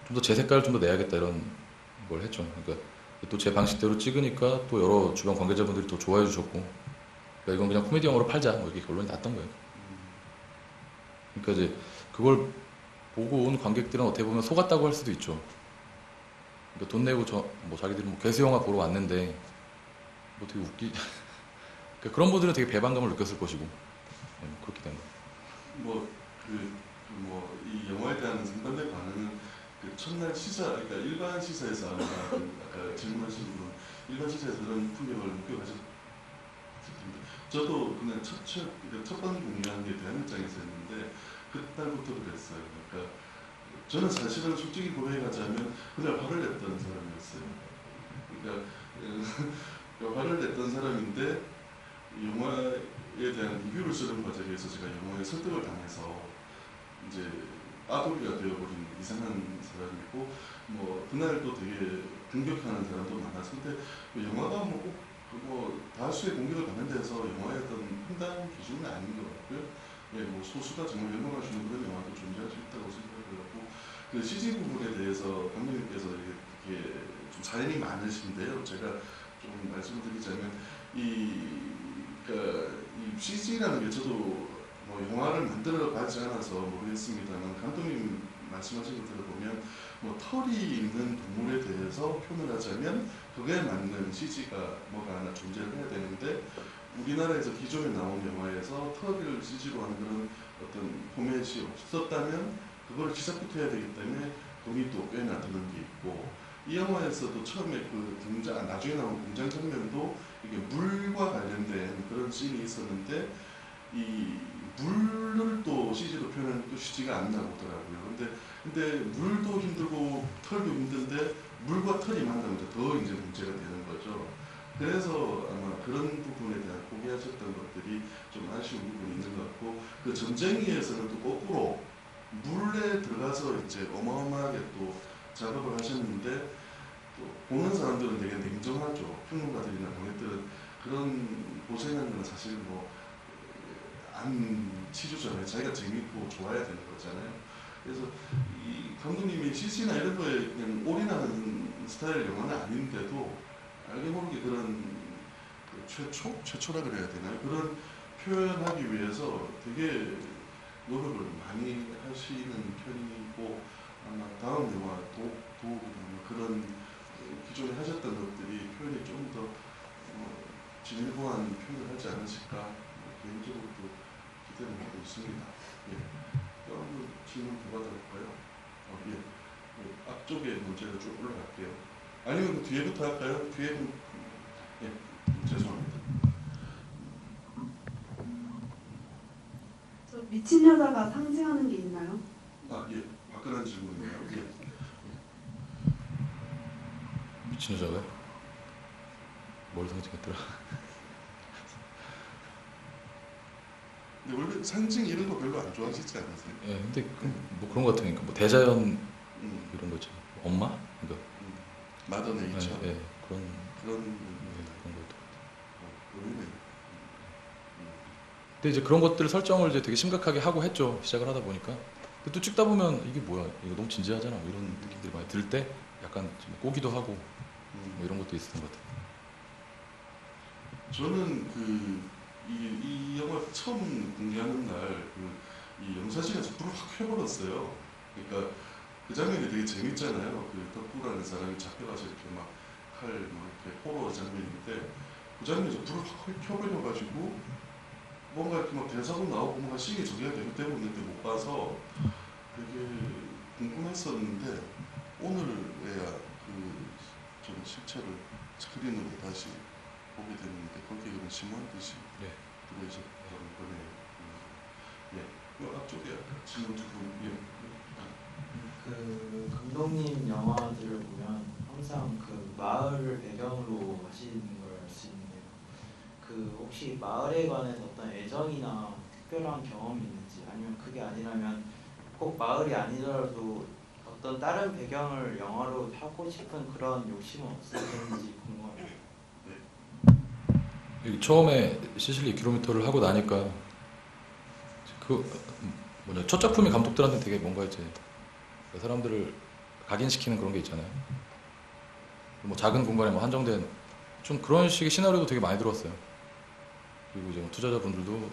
좀 더 제 색깔을 좀 더 내야겠다 이런 걸 했죠. 그러니까 또 제 방식대로 찍으니까 또 여러 주변 관계자분들이 더 좋아해 주셨고 그러니까 이건 그냥 코미디 영화로 팔자 뭐 이렇게 결론이 났던 거예요. 그러니까 이제 그걸 보고 온 관객들은 어떻게 보면 속았다고 할 수도 있죠. 그러니까 돈 내고 뭐 자기들이 뭐 개수 영화 보러 왔는데 뭐 되게 그러니까 그런 분들은 되게 배반감을 느꼈을 것이고 네, 그렇게 된 거예요. 이 영화에 대한 상반된 반응은 그 첫날 시사, 그러니까 일반 시사에서 아마 아까 질문하신 분 일반 시사에서 그런 풍경을 느껴가셨을 텐데 저도 그냥 첫 번 공연한 게 대한극장에서 했는데 그날부터 그랬어요. 그러니까 저는 사실은 솔직히 고백하자면 그날 화를 냈던 사람이었어요. 그러니까 화를 냈던 사람인데 영화에 대한 리뷰를 쓰는 과정에서 제가 영화에 설득을 당해서 이제 아돌이가 되어버린 이상한 사람이고 뭐 그날도 되게 공격하는 사람도 많았을 때 영화가 뭐 다수의 공격을 받는 데서 영화의 어떤 판단 기준은 아닌 것 같고요. 예, 뭐 소수가 정말 열광할 수 있는 그런 영화도 존재할 수 있다고 생각을 하고 그 CG 부분에 대해서 감독님께서 이렇게 좀 사연이 많으신데요. 제가 좀 말씀드리자면 그러니까 이 CG라는 게 저도 뭐 영화를 만들어 가지 않아서 모르겠습니다만 감독님 말씀하신 거 들어보면 뭐 털이 있는 동물에 대해서 표현을 하자면 그거에 맞는 CG가 뭐가 하나 존재를 해야 되는데 우리나라에서 기존에 나온 영화에서 털을 CG로 하는 그런 어떤 포맷이 없었다면 그걸 시작부터 해야 되기 때문에 돈이 또 꽤나 드는 게 있고 이 영화에서도 처음에 그 등장 나중에 나온 등장 장면도 이게 물과 관련된 그런 씬이 있었는데 이 물을 또 CG로 표현하는 또 쉽지가 않나 보더라고요. 근데 물도 힘들고 털도 힘든데 물과 털이 만나면 더 이제 문제가 되는 거죠. 그래서 아마 그런 부분에 대한 포기하셨던 것들이 좀 아쉬운 부분이 있는 것 같고 그 점쟁이에서는 또 거꾸로 물에 들어가서 이제 어마어마하게 또 작업을 하셨는데 또 보는 사람들은 되게 냉정하죠. 평론가들이나 관객들은 그런 고생하는 건 사실 뭐 안 치주잖아요. 자기가 재밌고 좋아야 되는 거잖아요. 그래서 이 감독님이 CC나 이런 거에 그냥 올인하는 스타일 영화는 아닌데도 알게 모르게 그런 그 최초라 그래야 되나요? 그런 표현하기 위해서 되게 노력을 많이 하시는 편이고 아마 다음 영화 도구나 그런 기존에 하셨던 것들이 표현이 좀 더 진일보한 표현을 하지 않으실까 개인적으로 또 기대를 하고 있습니다. 예. 또 한번 질문 더 받아볼까요? 예. 앞쪽에 문제를 쭉 올라갈게요. 아니면 그 뒤에부터 할까요? 뒤에 예. 죄송합니다. 저 미친 여자가 상징하는 게 있나요? 아 예. 화끈한 질문이네요. 예. 미친 여자가요? 뭘 상징했더라? 근데 원래 상징 이런 거 별로 안 좋아하시지 않으세요? 예, 근데 뭐 그런 거 같으니까 뭐 대자연 음. 이런 거죠. 엄마? 그러니까 마더 네이처 예, 예, 그런 그런 그런 것도. 의미네요. 근데 이제 그런 것들 설정을 이제 되게 심각하게 하고 했죠. 시작을 하다 보니까. 근데 또 찍다 보면 이게 뭐야? 이거 너무 진지하잖아. 뭐 이런 느낌들이 많이 들 때 약간 좀 꼬기도 하고 뭐 이런 것도 있었던 것 같아요. 저는 이 영화 처음 공개하는 날 이 영사진에서 불을 확 켜버렸어요. 그러니까 그 장면이 되게 재밌잖아요. 그 덕구라는 사람이 잡혀가서 이렇게 막 이렇게 호러 장면인데 그 장면에서 불을 확 켜버려가지고 뭔가 이렇게 막 대사도 나오고 뭔가 씬이 저기가 계속 되고 있는데 못 봐서 되게 궁금했었는데 오늘에야 좀 실체를 스크린으로 다시 보게 됐는데 거기에 그런 심오한 뜻이 네. 들어있었던 거네요. 예, 그 앞쪽에 질문 두 분. 예. 그 감독님 영화들을 보면 항상 그 마을을 배경으로 하시는 걸 알 수 있는데요. 그 혹시 마을에 관해서 어떤 애정이나 특별한 경험이 있는지 아니면 그게 아니라면 꼭 마을이 아니더라도 어떤 다른 배경을 영화로 하고 싶은 그런 욕심은 없으신지 궁금해요. 여기 처음에 시실리 킬로미터를 하고 나니까 첫 작품이 감독들한테 되게 뭔가 이제 사람들을 각인시키는 그런 게 있잖아요. 뭐 작은 공간에 뭐 한정된 좀 그런 식의 시나리오도 되게 많이 들어왔어요. 그리고 이제 투자자분들도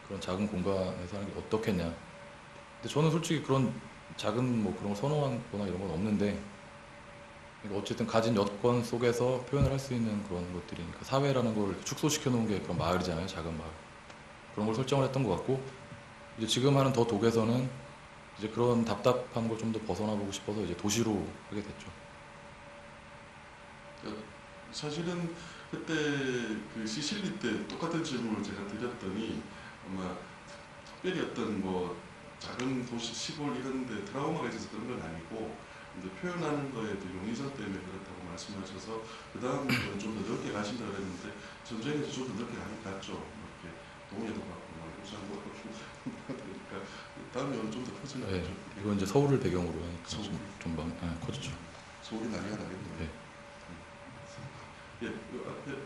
그런 작은 공간에서 하는 게 어떻겠냐. 근데 저는 솔직히 그런 작은 뭐 그런 걸 선호하거나 이런 건 없는데 그러니까 어쨌든 가진 여건 속에서 표현을 할 수 있는 그런 것들이니까 사회라는 걸 축소시켜 놓은 게 그런 마을이잖아요. 작은 마을. 그런 걸 설정을 했던 것 같고 이제 지금 하는 더 독에서는 이제 그런 답답한 걸 좀 더 벗어나 보고 싶어서 이제 도시로 하게 됐죠. 사실은 그때 그 시실리 때 똑같은 질문을 제가 드렸더니 아마 특별히 어떤 뭐 작은 도시 시골 이런데 트라우마가 있어서 그런 건 아니고 근데 표현하는 거에도 용의성 때문에 그렇다고 말씀하셔서 그 다음부터는 좀 더 넓게 가신다 그랬는데 전쟁에서 좀 더 넓게 갔죠. 이렇게 동해도 갔고 막 부산도 갔고 그러니까 다음에 좀 더 커지나요. 네, 이건 이제 서울을 배경으로 하니까 서울. 좀 커졌죠. 서울이 난리가 나겠네요. 네. 예, 그 앞에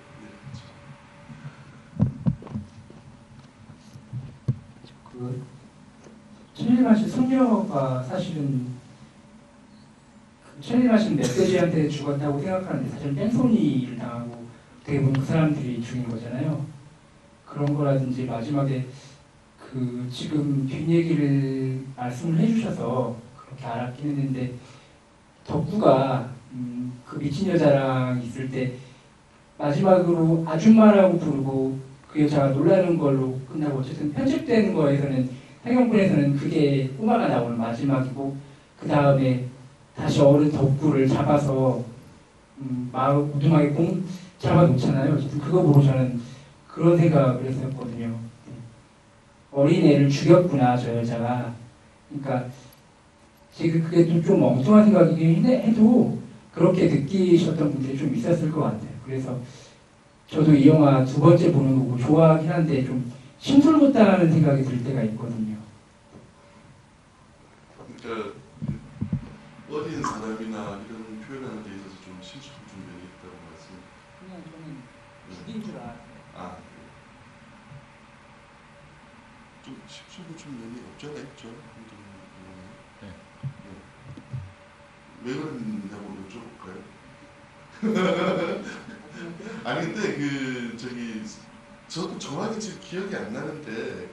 그 천일마신 손녀가 사실은 천일마신 멧돼지한테 죽었다고 생각하는데 사실 뺑소니를 당하고 어떻게 보면 그 사람들이 죽인 거잖아요. 그런 거라든지 마지막에 그 지금 뒷얘기를 말씀을 해주셔서 그렇게 알았긴 했는데 덕구가 그 미친 여자랑 있을 때 마지막으로 아줌마라고 부르고 그 여자가 놀라는 걸로 끝나고 어쨌든 편집된 거에서는 상영본에서는 그게 꼬마가 나오는 마지막이고 그 다음에 다시 어른 덕구를 잡아서 마을 우등하게 잡아놓잖아요. 어쨌든 그거 보고 저는 그런 생각을 했었거든요. 어린애를 죽였구나 저 여자가. 그러니까 지금 그게 좀 엉뚱한 생각이긴 해도 그렇게 느끼셨던 분들이 좀 있었을 것 같아요. 그래서 저도 이 영화 두 번째 보는 거고 좋아하긴 한데 좀 심술궂다라는 생각이 들 때가 있거든요. 그러니까 어린 사람이나 이런 표현하는 데 있어서 좀 심술준 면이 있다고 말씀. 그냥 저는 죽인 줄 알아요. 아, 좀 심술준 면이 없잖아요, 있죠. 네. 왜 그러냐고 여쭤볼까요? 아니 근데 그 저기 저도 정확히 지금 기억이 안 나는데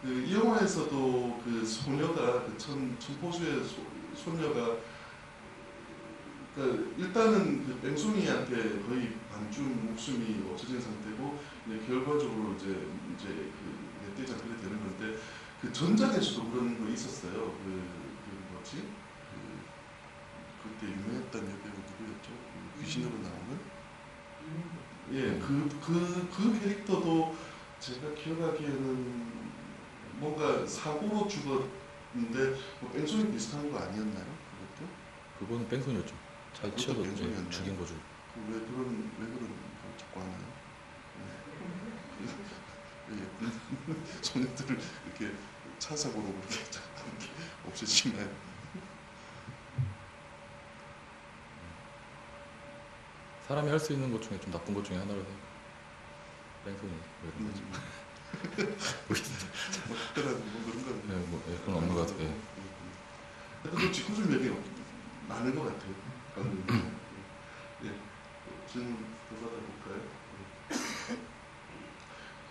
이 영화에서도 그 소녀가 그 천포수의 소녀가 그러니까 일단은 그 뺑소니한테 거의 반쯤 목숨이 없어진 상태고 이제 결과적으로 이제 그 멧돼지가 그래 되는 건데 그 전작에서도 그런 거 있었어요. 그 뭐지? 그때 유명했던 여배우 누구였죠? 귀신으로 나오는? 예, 그 캐릭터도 제가 기억하기에는 뭔가 사고로 죽었는데 뭐 뺑소니 비슷한 거 아니었나요? 그것도? 그거는 뺑소니였죠. 잘 그것도 치어서 뺑소니였나요? 죽인 거죠. 왜 그런 걸 자꾸 하나요? 예쁜 소녀들을 이렇게 차 사고로 그렇게 자꾸 이렇게 없애시나요? 사람이 할 수 있는 것 중에 좀 나쁜 것 중에 하나로 생각. 뺑소니 뭐 이런 거지. 뭐 특별한 뭐 그런 건 네, 뭐 그건 없는 것 같아요. 그래도 직구준 면이 많은 것 같아요. 예, 질문 더 받아볼까요?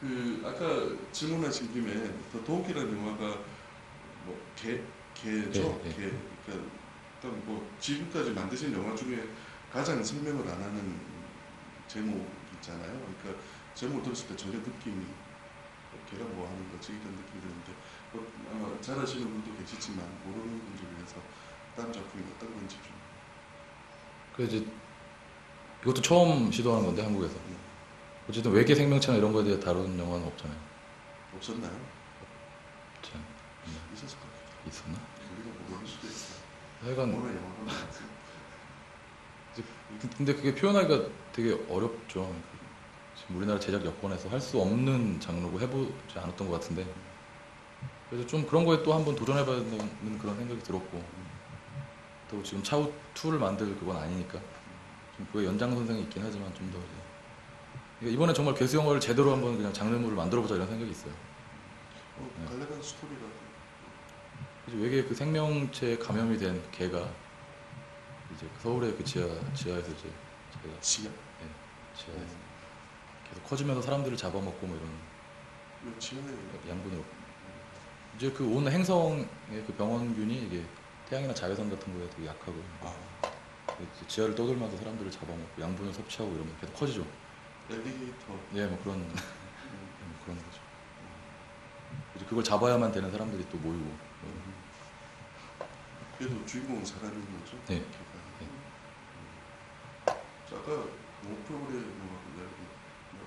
그 아까 질문하신 김에 더 동기라는 영화가 뭐 개죠? 네, 네. 개. 그러니까 일단 뭐 지금까지 만드신 영화 중에 가장 설명을 안 하는 제목 있잖아요. 그러니까 제목을 들었을 때 전혀 느낌이 걔가 뭐 하는 거지 이런 느낌이 드는데 아마 잘 아시는 분도 계시지만 모르는 분들을 위해서 다른 작품이 어떤 건지 좀. 그 이제 이것도 처음 시도하는 건데 한국에서. 어쨌든 외계 생명체나 이런 거에 대해 다루는 영화는 없잖아요. 없었나요? 자, 있었을 것 같아요. 있었나? 우리가 모르는 수도 있어요. 하여간 오늘 영화가 나왔어요. 근데 그게 표현하기가 되게 어렵죠. 지금 우리나라 제작 여건에서 할 수 없는 장르고 해보지 않았던 것 같은데 그래서 좀 그런 거에 또 한번 도전해봐야 되는 그런 생각이 들었고 또 지금 차후 2를 만들 그건 아니니까 좀 그게 연장선상에 있긴 하지만 좀 더 그러니까 이번에 정말 괴수 영화를 제대로 한번 그냥 장르물을 만들어보자 이런 생각이 있어요. 네. 관련한 스토리라도. 그래서 외계 그 생명체에 감염이 된 개가 이제 서울의 그 지하에서 이제 제가 지하? 네, 지하에서 계속 커지면서 사람들을 잡아먹고 뭐 이런 왜 지하에? 양분으로 이제 그 온 행성의 그 병원균이 이게 태양이나 자외선 같은 거에 되게 약하고 이제 지하를 떠돌면서 사람들을 잡아먹고 양분을 섭취하고 이러면 계속 커지죠. 엘리게이터. 예, 뭐 그런 그런 거죠. 이제 그걸 잡아야만 되는 사람들이 또 모이고. 그래도 주인공은 살아있는 거죠? 네. 걔가. 아까 뭐 프로그램 뭐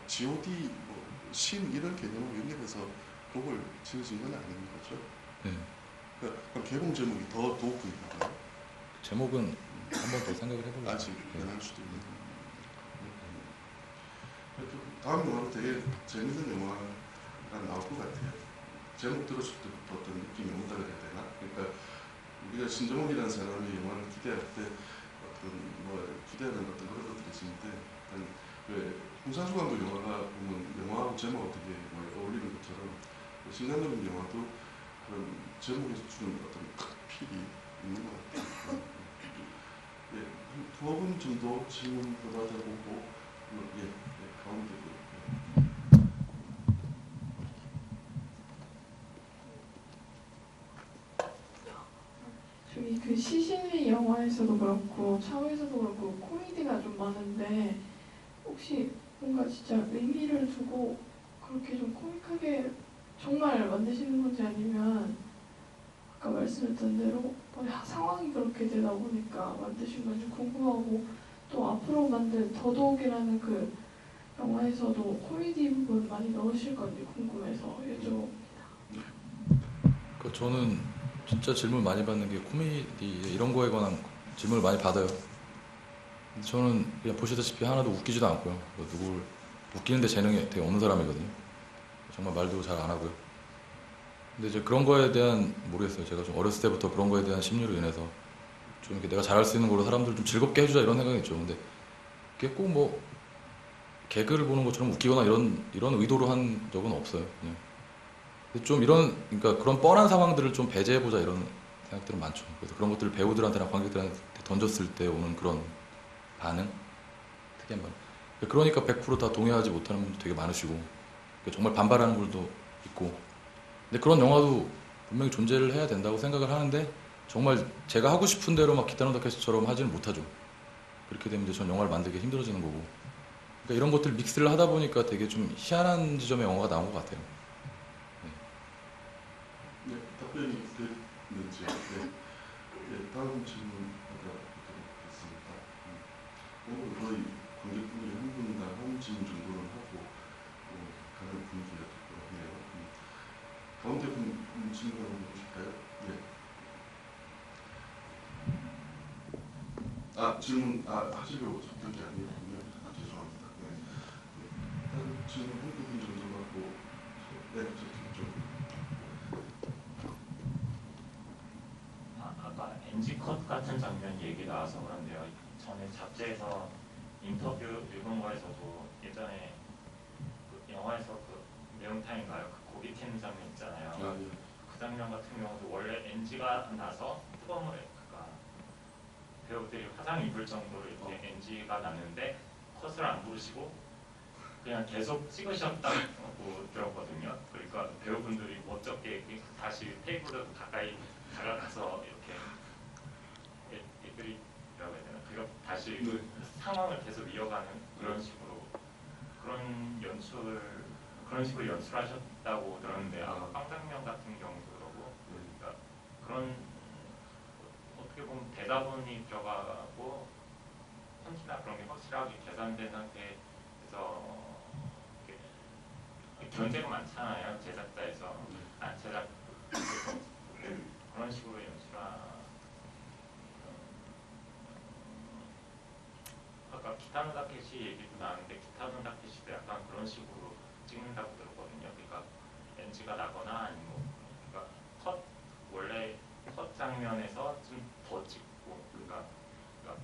G.O.D 신 이런 개념을 연결해서 곡을 지으신 건 아닌 거죠? 네. 그럼 개봉 제목이 더 도구인가요? 제목은 한 번 더 생각을 해보려고. 아직 변할 수도 있는. 다음 영화는 되게 재밌는 영화가 나올 것 같아요. 제목 들었을 때부터 어떤 느낌이 온다 그래야 되나? 그러니까 우리가 신정훈이라는 사람이 영화를 기대할 때 어떤 뭐 기대하는 어떤 그런 것들이 있는데 왜 홍상수 감독 영화가 보면 영화하고 제목하고 되게 어울리는 것처럼 신감독 영화도 그런 제목에서 주는 어떤 필이 있는 것 같아요. 예, 한 두어 분 정도 질문 더 받아보고 가운데도. 저기 그 시신의 영화에서도 그렇고 차후에서도 그렇고 코미디가 좀 많은데 혹시 뭔가 진짜 의미를 두고 그렇게 좀 코믹하게 정말 만드시는 건지 아니면 아까 말씀했던 대로 상황이 그렇게 되다 보니까 만드신 건지 궁금하고 또 앞으로 만든 더더욱이라는 그 영화에서도 코미디 부분 많이 넣으실 건지 궁금해서 여쭤봅니다. 그 저는 진짜 질문 많이 받는 게 코미디 이런 거에 관한 질문을 많이 받아요. 근데 저는 그냥 보시다시피 하나도 웃기지도 않고요. 뭐 누굴 웃기는데 재능이 되게 없는 사람이거든요. 정말 말도 잘 안 하고요. 근데 이제 그런 거에 대한 모르겠어요. 제가 좀 어렸을 때부터 그런 거에 대한 심리로 인해서 좀 이렇게 내가 잘할 수 있는 걸로 사람들 좀 즐겁게 해주자 이런 생각이 있죠. 근데 그게 꼭 뭐 개그를 보는 것처럼 웃기거나 이런 의도로 한 적은 없어요. 그냥. 근데 좀 그러니까 그런 뻔한 상황들을 좀 배제해보자 이런 생각들은 많죠. 그래서 그런 것들을 배우들한테나 관객들한테 던졌을 때 오는 그런 반응, 특이한 반응. 그러니까 100% 다 동의하지 못하는 분도 되게 많으시고 정말 반발하는 분들도 있고. 근데 그런 영화도 분명히 존재를 해야 된다고 생각을 하는데 정말 제가 하고 싶은 대로 막 기타노 다케시처럼 하지는 못하죠. 그렇게 되면 이제 전 영화를 만들기 힘들어지는 거고. 그러니까 이런 것들 믹스를 하다 보니까 되게 좀 희한한 지점의 영화가 나온 것 같아요. 네, 답변이 됐는지. 네. 네, 다음 질문 받아보도록 하겠습니다. 오늘 거의 관객분이 한 분당 한 질문 정도는 하고 가는 분위기가 됐고요. 가운데 분 질문 한번 보실까요? 네. 질문 하시려고 접견 게 아니었군요. 죄송합니다. 네. 다른 질문 한두 분 정도 하고 네, 저쪽. 아까 NG 컷 같은 장면 얘기 나와서 그런데요. 전에 잡지에서 인터뷰 읽은 거에서도 예전에 그 영화에서 그 매운탕인가요? 그 고기 튀는 장면 있잖아요. 예. 그 장면 같은 경우도 원래 NG가 나서 뜨거운 물에 그러니까 배우들이 화상 입을 정도로 이렇게 NG가 났는데 컷을 안 부르시고 그냥 계속 찍으셨다고 들었거든요. 그러니까 배우분들이 어떻게 다시 테이블에 가까이 다가가서 이렇게 애들이라고 해야 되나? 그리고 다시 네. 상황을 계속 이어가는 그런 식으로 그런 식으로 연출하셨다고 들었는데 아까 빵장면 같은 경우도 그러고 그러니까 그런 어떻게 보면 대자본이 들어가고 펀치나 그런 게 확실하게 계산된 상태에서 견제가 많잖아요. 제작자에서 제작 그런 식으로 아까 기타노 다케시 얘기도 나왔는데 기타노 다케시도 약간 그런 식으로 찍는다고 들었거든요. 그러니까 NG가 나거나 아니면 그러니까 원래 컷 장면에서 좀 더 찍고 그러니까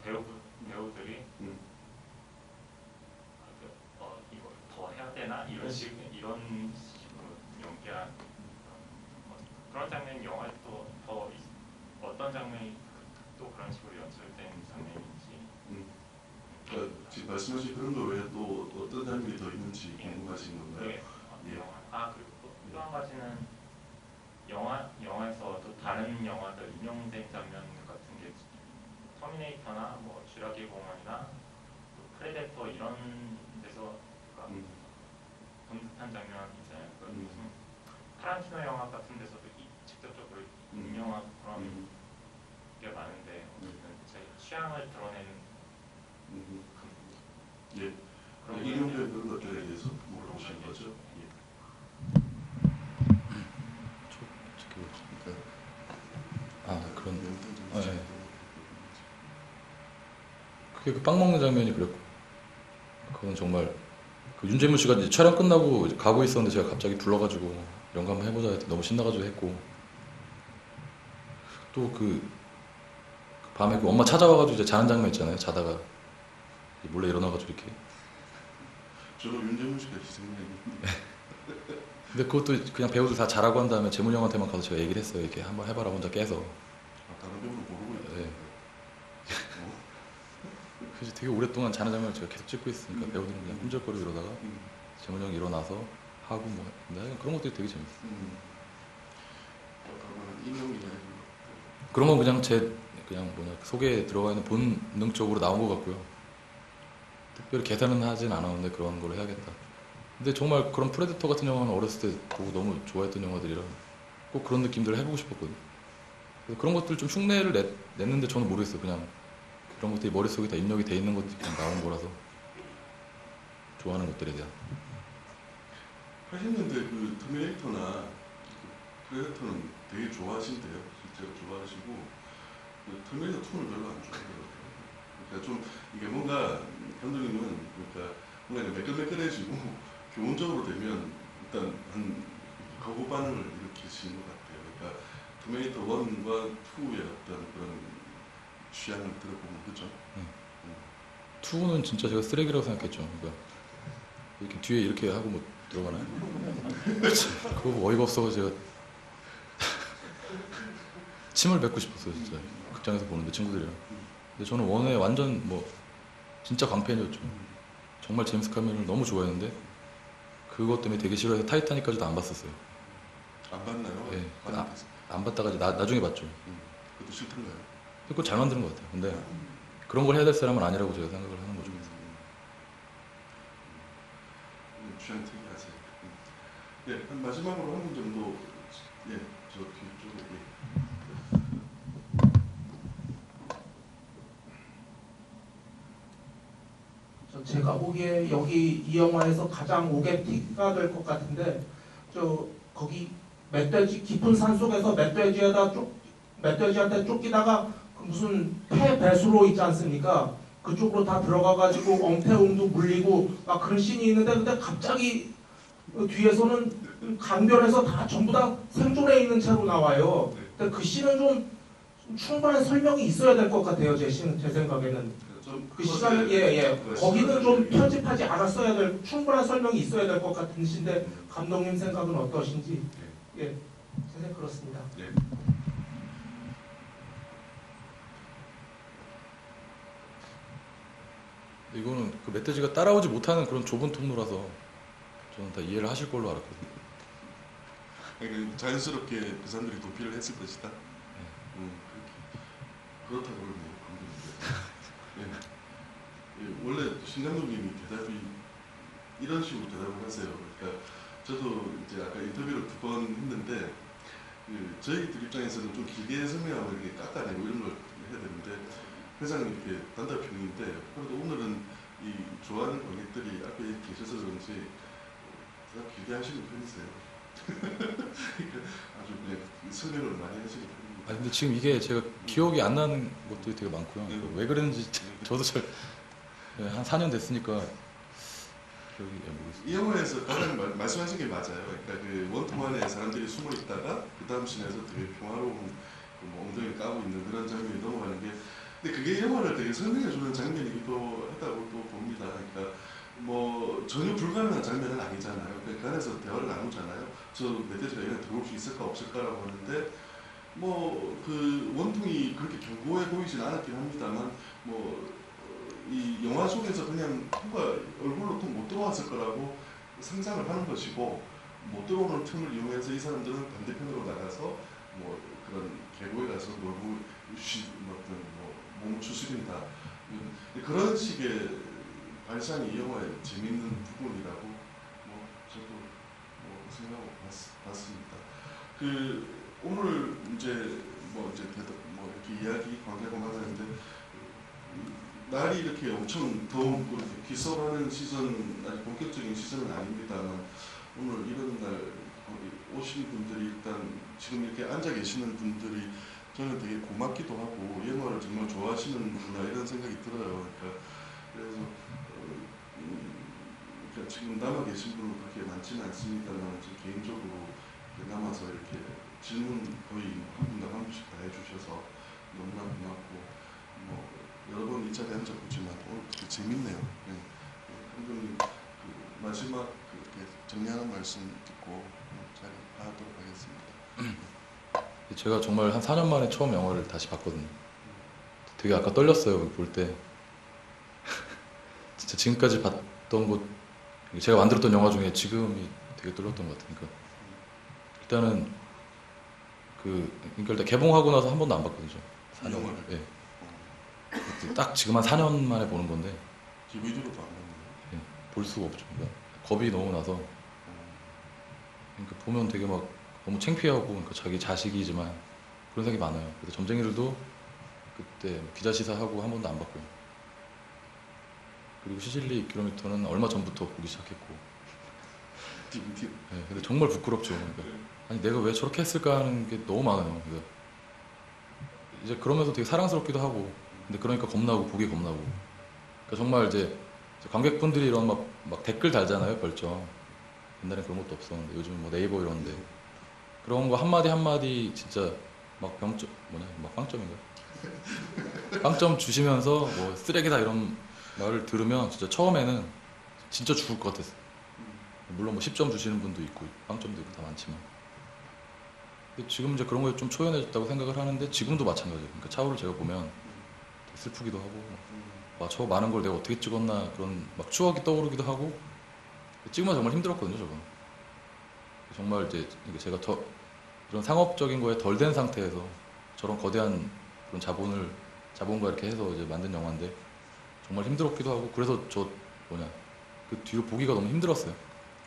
배우들이 이걸 더 해야 되나 이런 식으로 연기한 그런 장면이 영화에 또 더 어떤 장면이 또 그런 식으로 연출된 장면인지 지금 말씀하신 그런 거 외에 또 어떤 장면이 더 있는지 궁금하신 건가요? 네. 그리고 또 한 가지는 영화에서 또 다른 영화들 인용된 장면 같은 게 터미네이터나 뭐 쥐라기 공원이나 프레데터 이런 데서 본 듯한 장면 있잖아요. 무슨 타란티노 영화 같은 데서도 직접적으로 인용한 그런 게 많은데 제 취향을 드러내는 예. 그런 인용된 그런 것들에 대해서 물어보시는 거죠? 예. 그게 그 빵 먹는 장면이 그랬고 그건 정말 그 윤재문 씨가 이제 촬영 끝나고 이제 가고 있었는데 제가 갑자기 불러가지고 영감 한번 해보자 했더니 너무 신나가지고 했고 또 그 밤에 그 엄마 찾아와가지고 이제 자는 장면 있잖아요. 자다가 몰래 일어나가지고 이렇게 저도 윤재문 씨가 생각했는데 근데 그것도 그냥 배우들 다 자라고 한 다음에 재문 형한테만 가서 제가 얘기를 했어요. 이렇게 한번 해봐라 혼자 깨서. 다른 배우는 모르고 있어요. 네. 그래서 되게 오랫동안 자는 장면을 제가 계속 찍고 있으니까 배우들은 그냥 꿈틀거리고 이러다가 재문 형이 일어나서 하고 뭐 그런 것들이 되게 재밌어요. 그런 건 그냥 속에 들어가 있는 본능적으로 나온 것 같고요. 특별히 계산은 하진 않았는데 그런 걸 해야겠다. 근데 정말 그런 프레데터 같은 영화는 어렸을 때 보고 너무 좋아했던 영화들이라 꼭 그런 느낌들을 해보고 싶었거든요. 그래서 그런 것들 좀 흉내를 냈는데 저는 모르겠어요. 그냥 그런 것들이 머릿속에 다 입력이 돼 있는 것들이 그냥 나오는 거라서 좋아하는 것들에 대한. 80년대 그 터미네이터나 프레데터는 되게 좋아하신대요. 실제로 좋아하시고 그 터미네이터 2는 별로 안 좋아하더라고요. 그러니까 좀 이게 뭔가 감독님은 그러니까 뭔가 매끈매끈해지고 교훈적으로 되면 일단 한 거부 반응을 일으키시는 것 같아요. 그러니까 터미네이터 1과 2의 어떤 그런 취향을 들어보면 그죠? 2는 진짜 제가 쓰레기라고 생각했죠. 그러니까 이렇게 뒤에 이렇게 하고 뭐 들어가나요? 그거 어이가 없어서 제가 침을 뱉고 싶었어요 진짜 극장에서 보는데 친구들이랑. 근데 저는 원에 완전 뭐 진짜 광팬이었죠. 정말 제임스 카메론을 너무 좋아했는데 그것 때문에 되게 싫어해서 타이타닉까지도 안 봤었어요. 안 봤나요? 네. 봤는데. 안 봤다가 이제 나중에 봤죠. 그것도 싫던가요? 그거 잘 만드는 것 같아요. 근데 그런 걸 해야 될 사람은 아니라고 제가 생각을 하는 거죠. 취향 특이하세요. 네, 한 마지막으로 한 분 정도 예, 저 뒤쪽에 제가 보기에 여기 이 영화에서 가장 오게티가 될 것 같은데 거기 멧돼지 깊은 산 속에서 멧돼지한테 쫓기다가 그 무슨 폐 배수로 있지 않습니까? 그쪽으로 다 들어가가지고 엉태웅도 물리고 막 그런 씬이 있는데 근데 갑자기 뒤에서는 강변에서 다 전부 다 생존해 있는 채로 나와요. 근데 그 씬은 좀 충분한 설명이 있어야 될 것 같아요. 제 생각에는. 그 시간을 거기는 좀 편집하지 않았어야 될 충분한 설명이 있어야 될 것 같은 씬데 감독님 생각은 어떠신지 제 생각 그렇습니다. 이거는 그 멧돼지가 따라오지 못하는 그런 좁은 통로라서 저는 다 이해를 하실 걸로 알았거든요. 그러니까 자연스럽게 그 사람들이 도피를 했을 것이다. 그렇다고 그러네요. 원래 신 감독님이 대답이 이런 식으로 대답을 하세요. 그러니까 저도 이제 아까 인터뷰를 2번 했는데 저희들 입장에서는 좀 길게 설명하고 이렇게 깎아내고 이런 걸 해야 되는데 항상 이렇게 단답형인데 그래도 오늘은 이 좋아하는 관객들이 앞에 계셔서 그런지 대답 길게 하시는 편이세요. 아주 그냥 설명을 많이 하시는 편입니다. 근데 지금 이게 제가 기억이 안 나는 것들이 되게 많고요. 왜 그랬는지 저도 잘 한 4년 됐으니까 기억이 안 나겠어요. 이 영화에서 가장 말씀하신 게 맞아요. 그러니까 그 원통 안에 사람들이 숨어 있다가 그 다음 씬에서 되게 평화로운 뭐 엉덩이를 까고 있는 그런 장면이 넘어가는 게 근데 그게 영화를 되게 설명해주는 장면이기도 하다고 또 봅니다. 그러니까 뭐 전혀 불가능한 장면은 아니잖아요. 그 안에서 대화를 나누잖아요. 저 멧돼지가 얘네 들어올 수 있을까 없을까라고 하는데 뭐 그 원통이 그렇게 견고해 보이진 않았긴 합니다만 뭐 이 영화 속에서 그냥 누가 얼굴로 통 못 들어왔을 거라고 상상을 하는 것이고 못 들어오는 틈을 이용해서 이 사람들은 반대편으로 나가서 뭐 그런 계곡에 가서 놀고 어떤 뭐 몸을 추스린다 그런 식의 발상이 이 영화의 재밌는 부분이라고 뭐 저도 뭐 생각하고 봤습니다. 그 오늘 이제 뭐 이렇게 이야기 관계하고 나가는데 날이 이렇게 엄청 더운 이렇게 기습하는 시즌 아직 본격적인 시즌은 아닙니다만 오늘 이런 날 오신 분들이 일단 지금 이렇게 앉아 계시는 분들이 저는 되게 고맙기도 하고 영화를 정말 좋아하시는구나 이런 생각이 들어요. 그래서 그러니까 지금 남아 계신 분은 그렇게 많지는 않습니다만 개인적으로 남아서 이렇게 질문 거의 한 분당 한 분씩 다 해주셔서 너무나 고맙고 뭐 여러 번 이 자리에 앉아보지만 오늘 되게 재밌네요. 감독님 그 마지막 정리하는 말씀 듣고 자리 하도록 하겠습니다. 제가 정말 한 4년 만에 처음 영화를 다시 봤거든요. 되게 아까 떨렸어요. 볼 때 진짜 지금까지 봤던 것 제가 만들었던 영화 중에 지금이 되게 떨렸던 것 같으니까 일단은 그러니까 일단 개봉하고 나서 한 번도 안 봤거든요. 4년. 예. 딱 지금 한 4년 만에 보는 건데 DVD로도 안 봤네요. 예, 볼 수가 없죠. 그러니까 겁이 너무 나서 그러니까 보면 되게 막 너무 창피하고 그러니까 자기 자식이지만 그런 생각이 많아요. 그래서 점쟁이들도 그때 기자 시사하고 한 번도 안 봤고요. 그리고 시실리 킬로미터는 얼마 전부터 보기 시작했고 DVD. 예, 근데 정말 부끄럽죠. 그러니까 아니 내가 왜 저렇게 했을까 하는 게 너무 많아요. 그러니까 이제 그러면서 되게 사랑스럽기도 하고 근데 그러니까 겁나고 보기 겁나고. 그러니까 정말 이제 관객분들이 이런 막 댓글 달잖아요, 벌점. 옛날엔 그런 것도 없었는데 요즘 뭐 네이버 이런데 그런 거 한마디 한마디 진짜 막 병점 막 빵점인가? 빵점 주시면서 뭐 쓰레기다 이런 말을 들으면 진짜 처음에는 진짜 죽을 것 같았어요. 물론 뭐 10점 주시는 분도 있고 빵점도 있고 다 많지만 근데 지금 이제 그런 거에 좀 초연해졌다고 생각을 하는데 지금도 마찬가지예요. 그러니까 차후를 제가 보면 되게 슬프기도 하고 와, 저 많은 걸 내가 어떻게 찍었나 그런 막 추억이 떠오르기도 하고 찍으면 정말 힘들었거든요, 저건. 정말 이제 제가 더 이런 상업적인 거에 덜 된 상태에서 저런 거대한 그런 자본과 이렇게 해서 이제 만든 영화인데 정말 힘들었기도 하고 그래서 그 뒤로 보기가 너무 힘들었어요.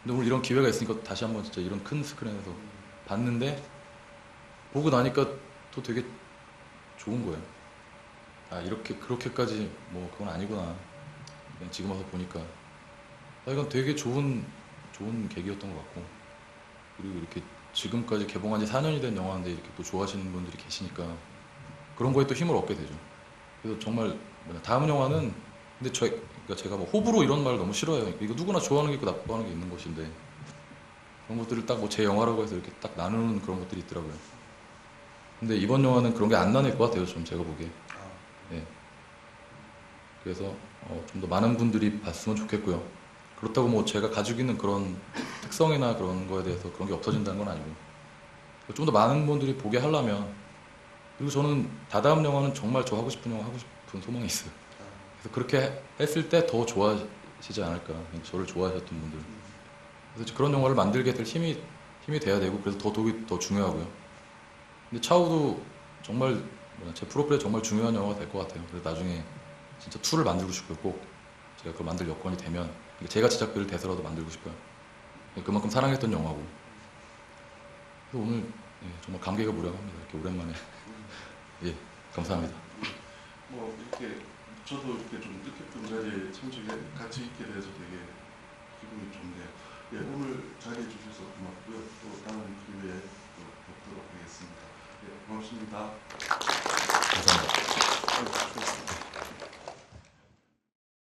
근데 오늘 이런 기회가 있으니까 다시 한번 진짜 이런 큰 스크린에서 봤는데 보고 나니까 또 되게 좋은 거예요. 아, 그렇게까지 뭐 그건 아니구나. 그냥 지금 와서 보니까 이건 되게 좋은 계기였던 것 같고 그리고 이렇게 지금까지 개봉한 지 4년이 된 영화인데 이렇게 또 좋아하시는 분들이 계시니까 그런 거에 또 힘을 얻게 되죠. 그래서 정말 다음 영화는 근데 그러니까 제가 뭐 호불호 이런 말 너무 싫어해요. 이거 누구나 좋아하는 게 있고 나빠하는 게 있는 것인데 그런 것들을 딱 뭐 제 영화라고 해서 이렇게 딱 나누는 그런 것들이 있더라고요. 근데 이번 영화는 그런 게 안 나뉠 것 같아요. 좀 제가 보기에. 예. 그래서 좀 더 많은 분들이 봤으면 좋겠고요. 그렇다고 뭐 제가 가지고 있는 그런 특성이나 그런 거에 대해서 그런 게 없어진다는 건 아니고 좀 더 많은 분들이 보게 하려면 그리고 저는 다다음 영화는 정말 저 하고 싶은 영화 하고 싶은 소망이 있어요. 그래서 그렇게 했을 때 더 좋아하시지 않을까. 저를 좋아하셨던 분들. 그래서 그런 영화를 만들게 될 힘이 돼야 되고 그래서 더 중요하고요. 근데 차후도 정말 제 프로필에 정말 중요한 영화가 될 것 같아요. 그래서 나중에 진짜 2를 만들고 싶어요. 꼭 제가 그걸 만들 여건이 되면 제가 제작비를 대서라도 만들고 싶어요. 그만큼 사랑했던 영화고. 그래서 오늘 정말 감개가 무량합니다. 이렇게 오랜만에. 예, 감사합니다. 뭐 이렇게 저도 이렇게 좀 뜻깊은 자리에 참석해 같이 있게 돼서 되게 기분이 좋네요. 예, 오늘 자리해 주셔서 고맙고요. 또 다른 기회에 또 뵙도록 하겠습니다. 예, 고맙습니다. 감사합니다.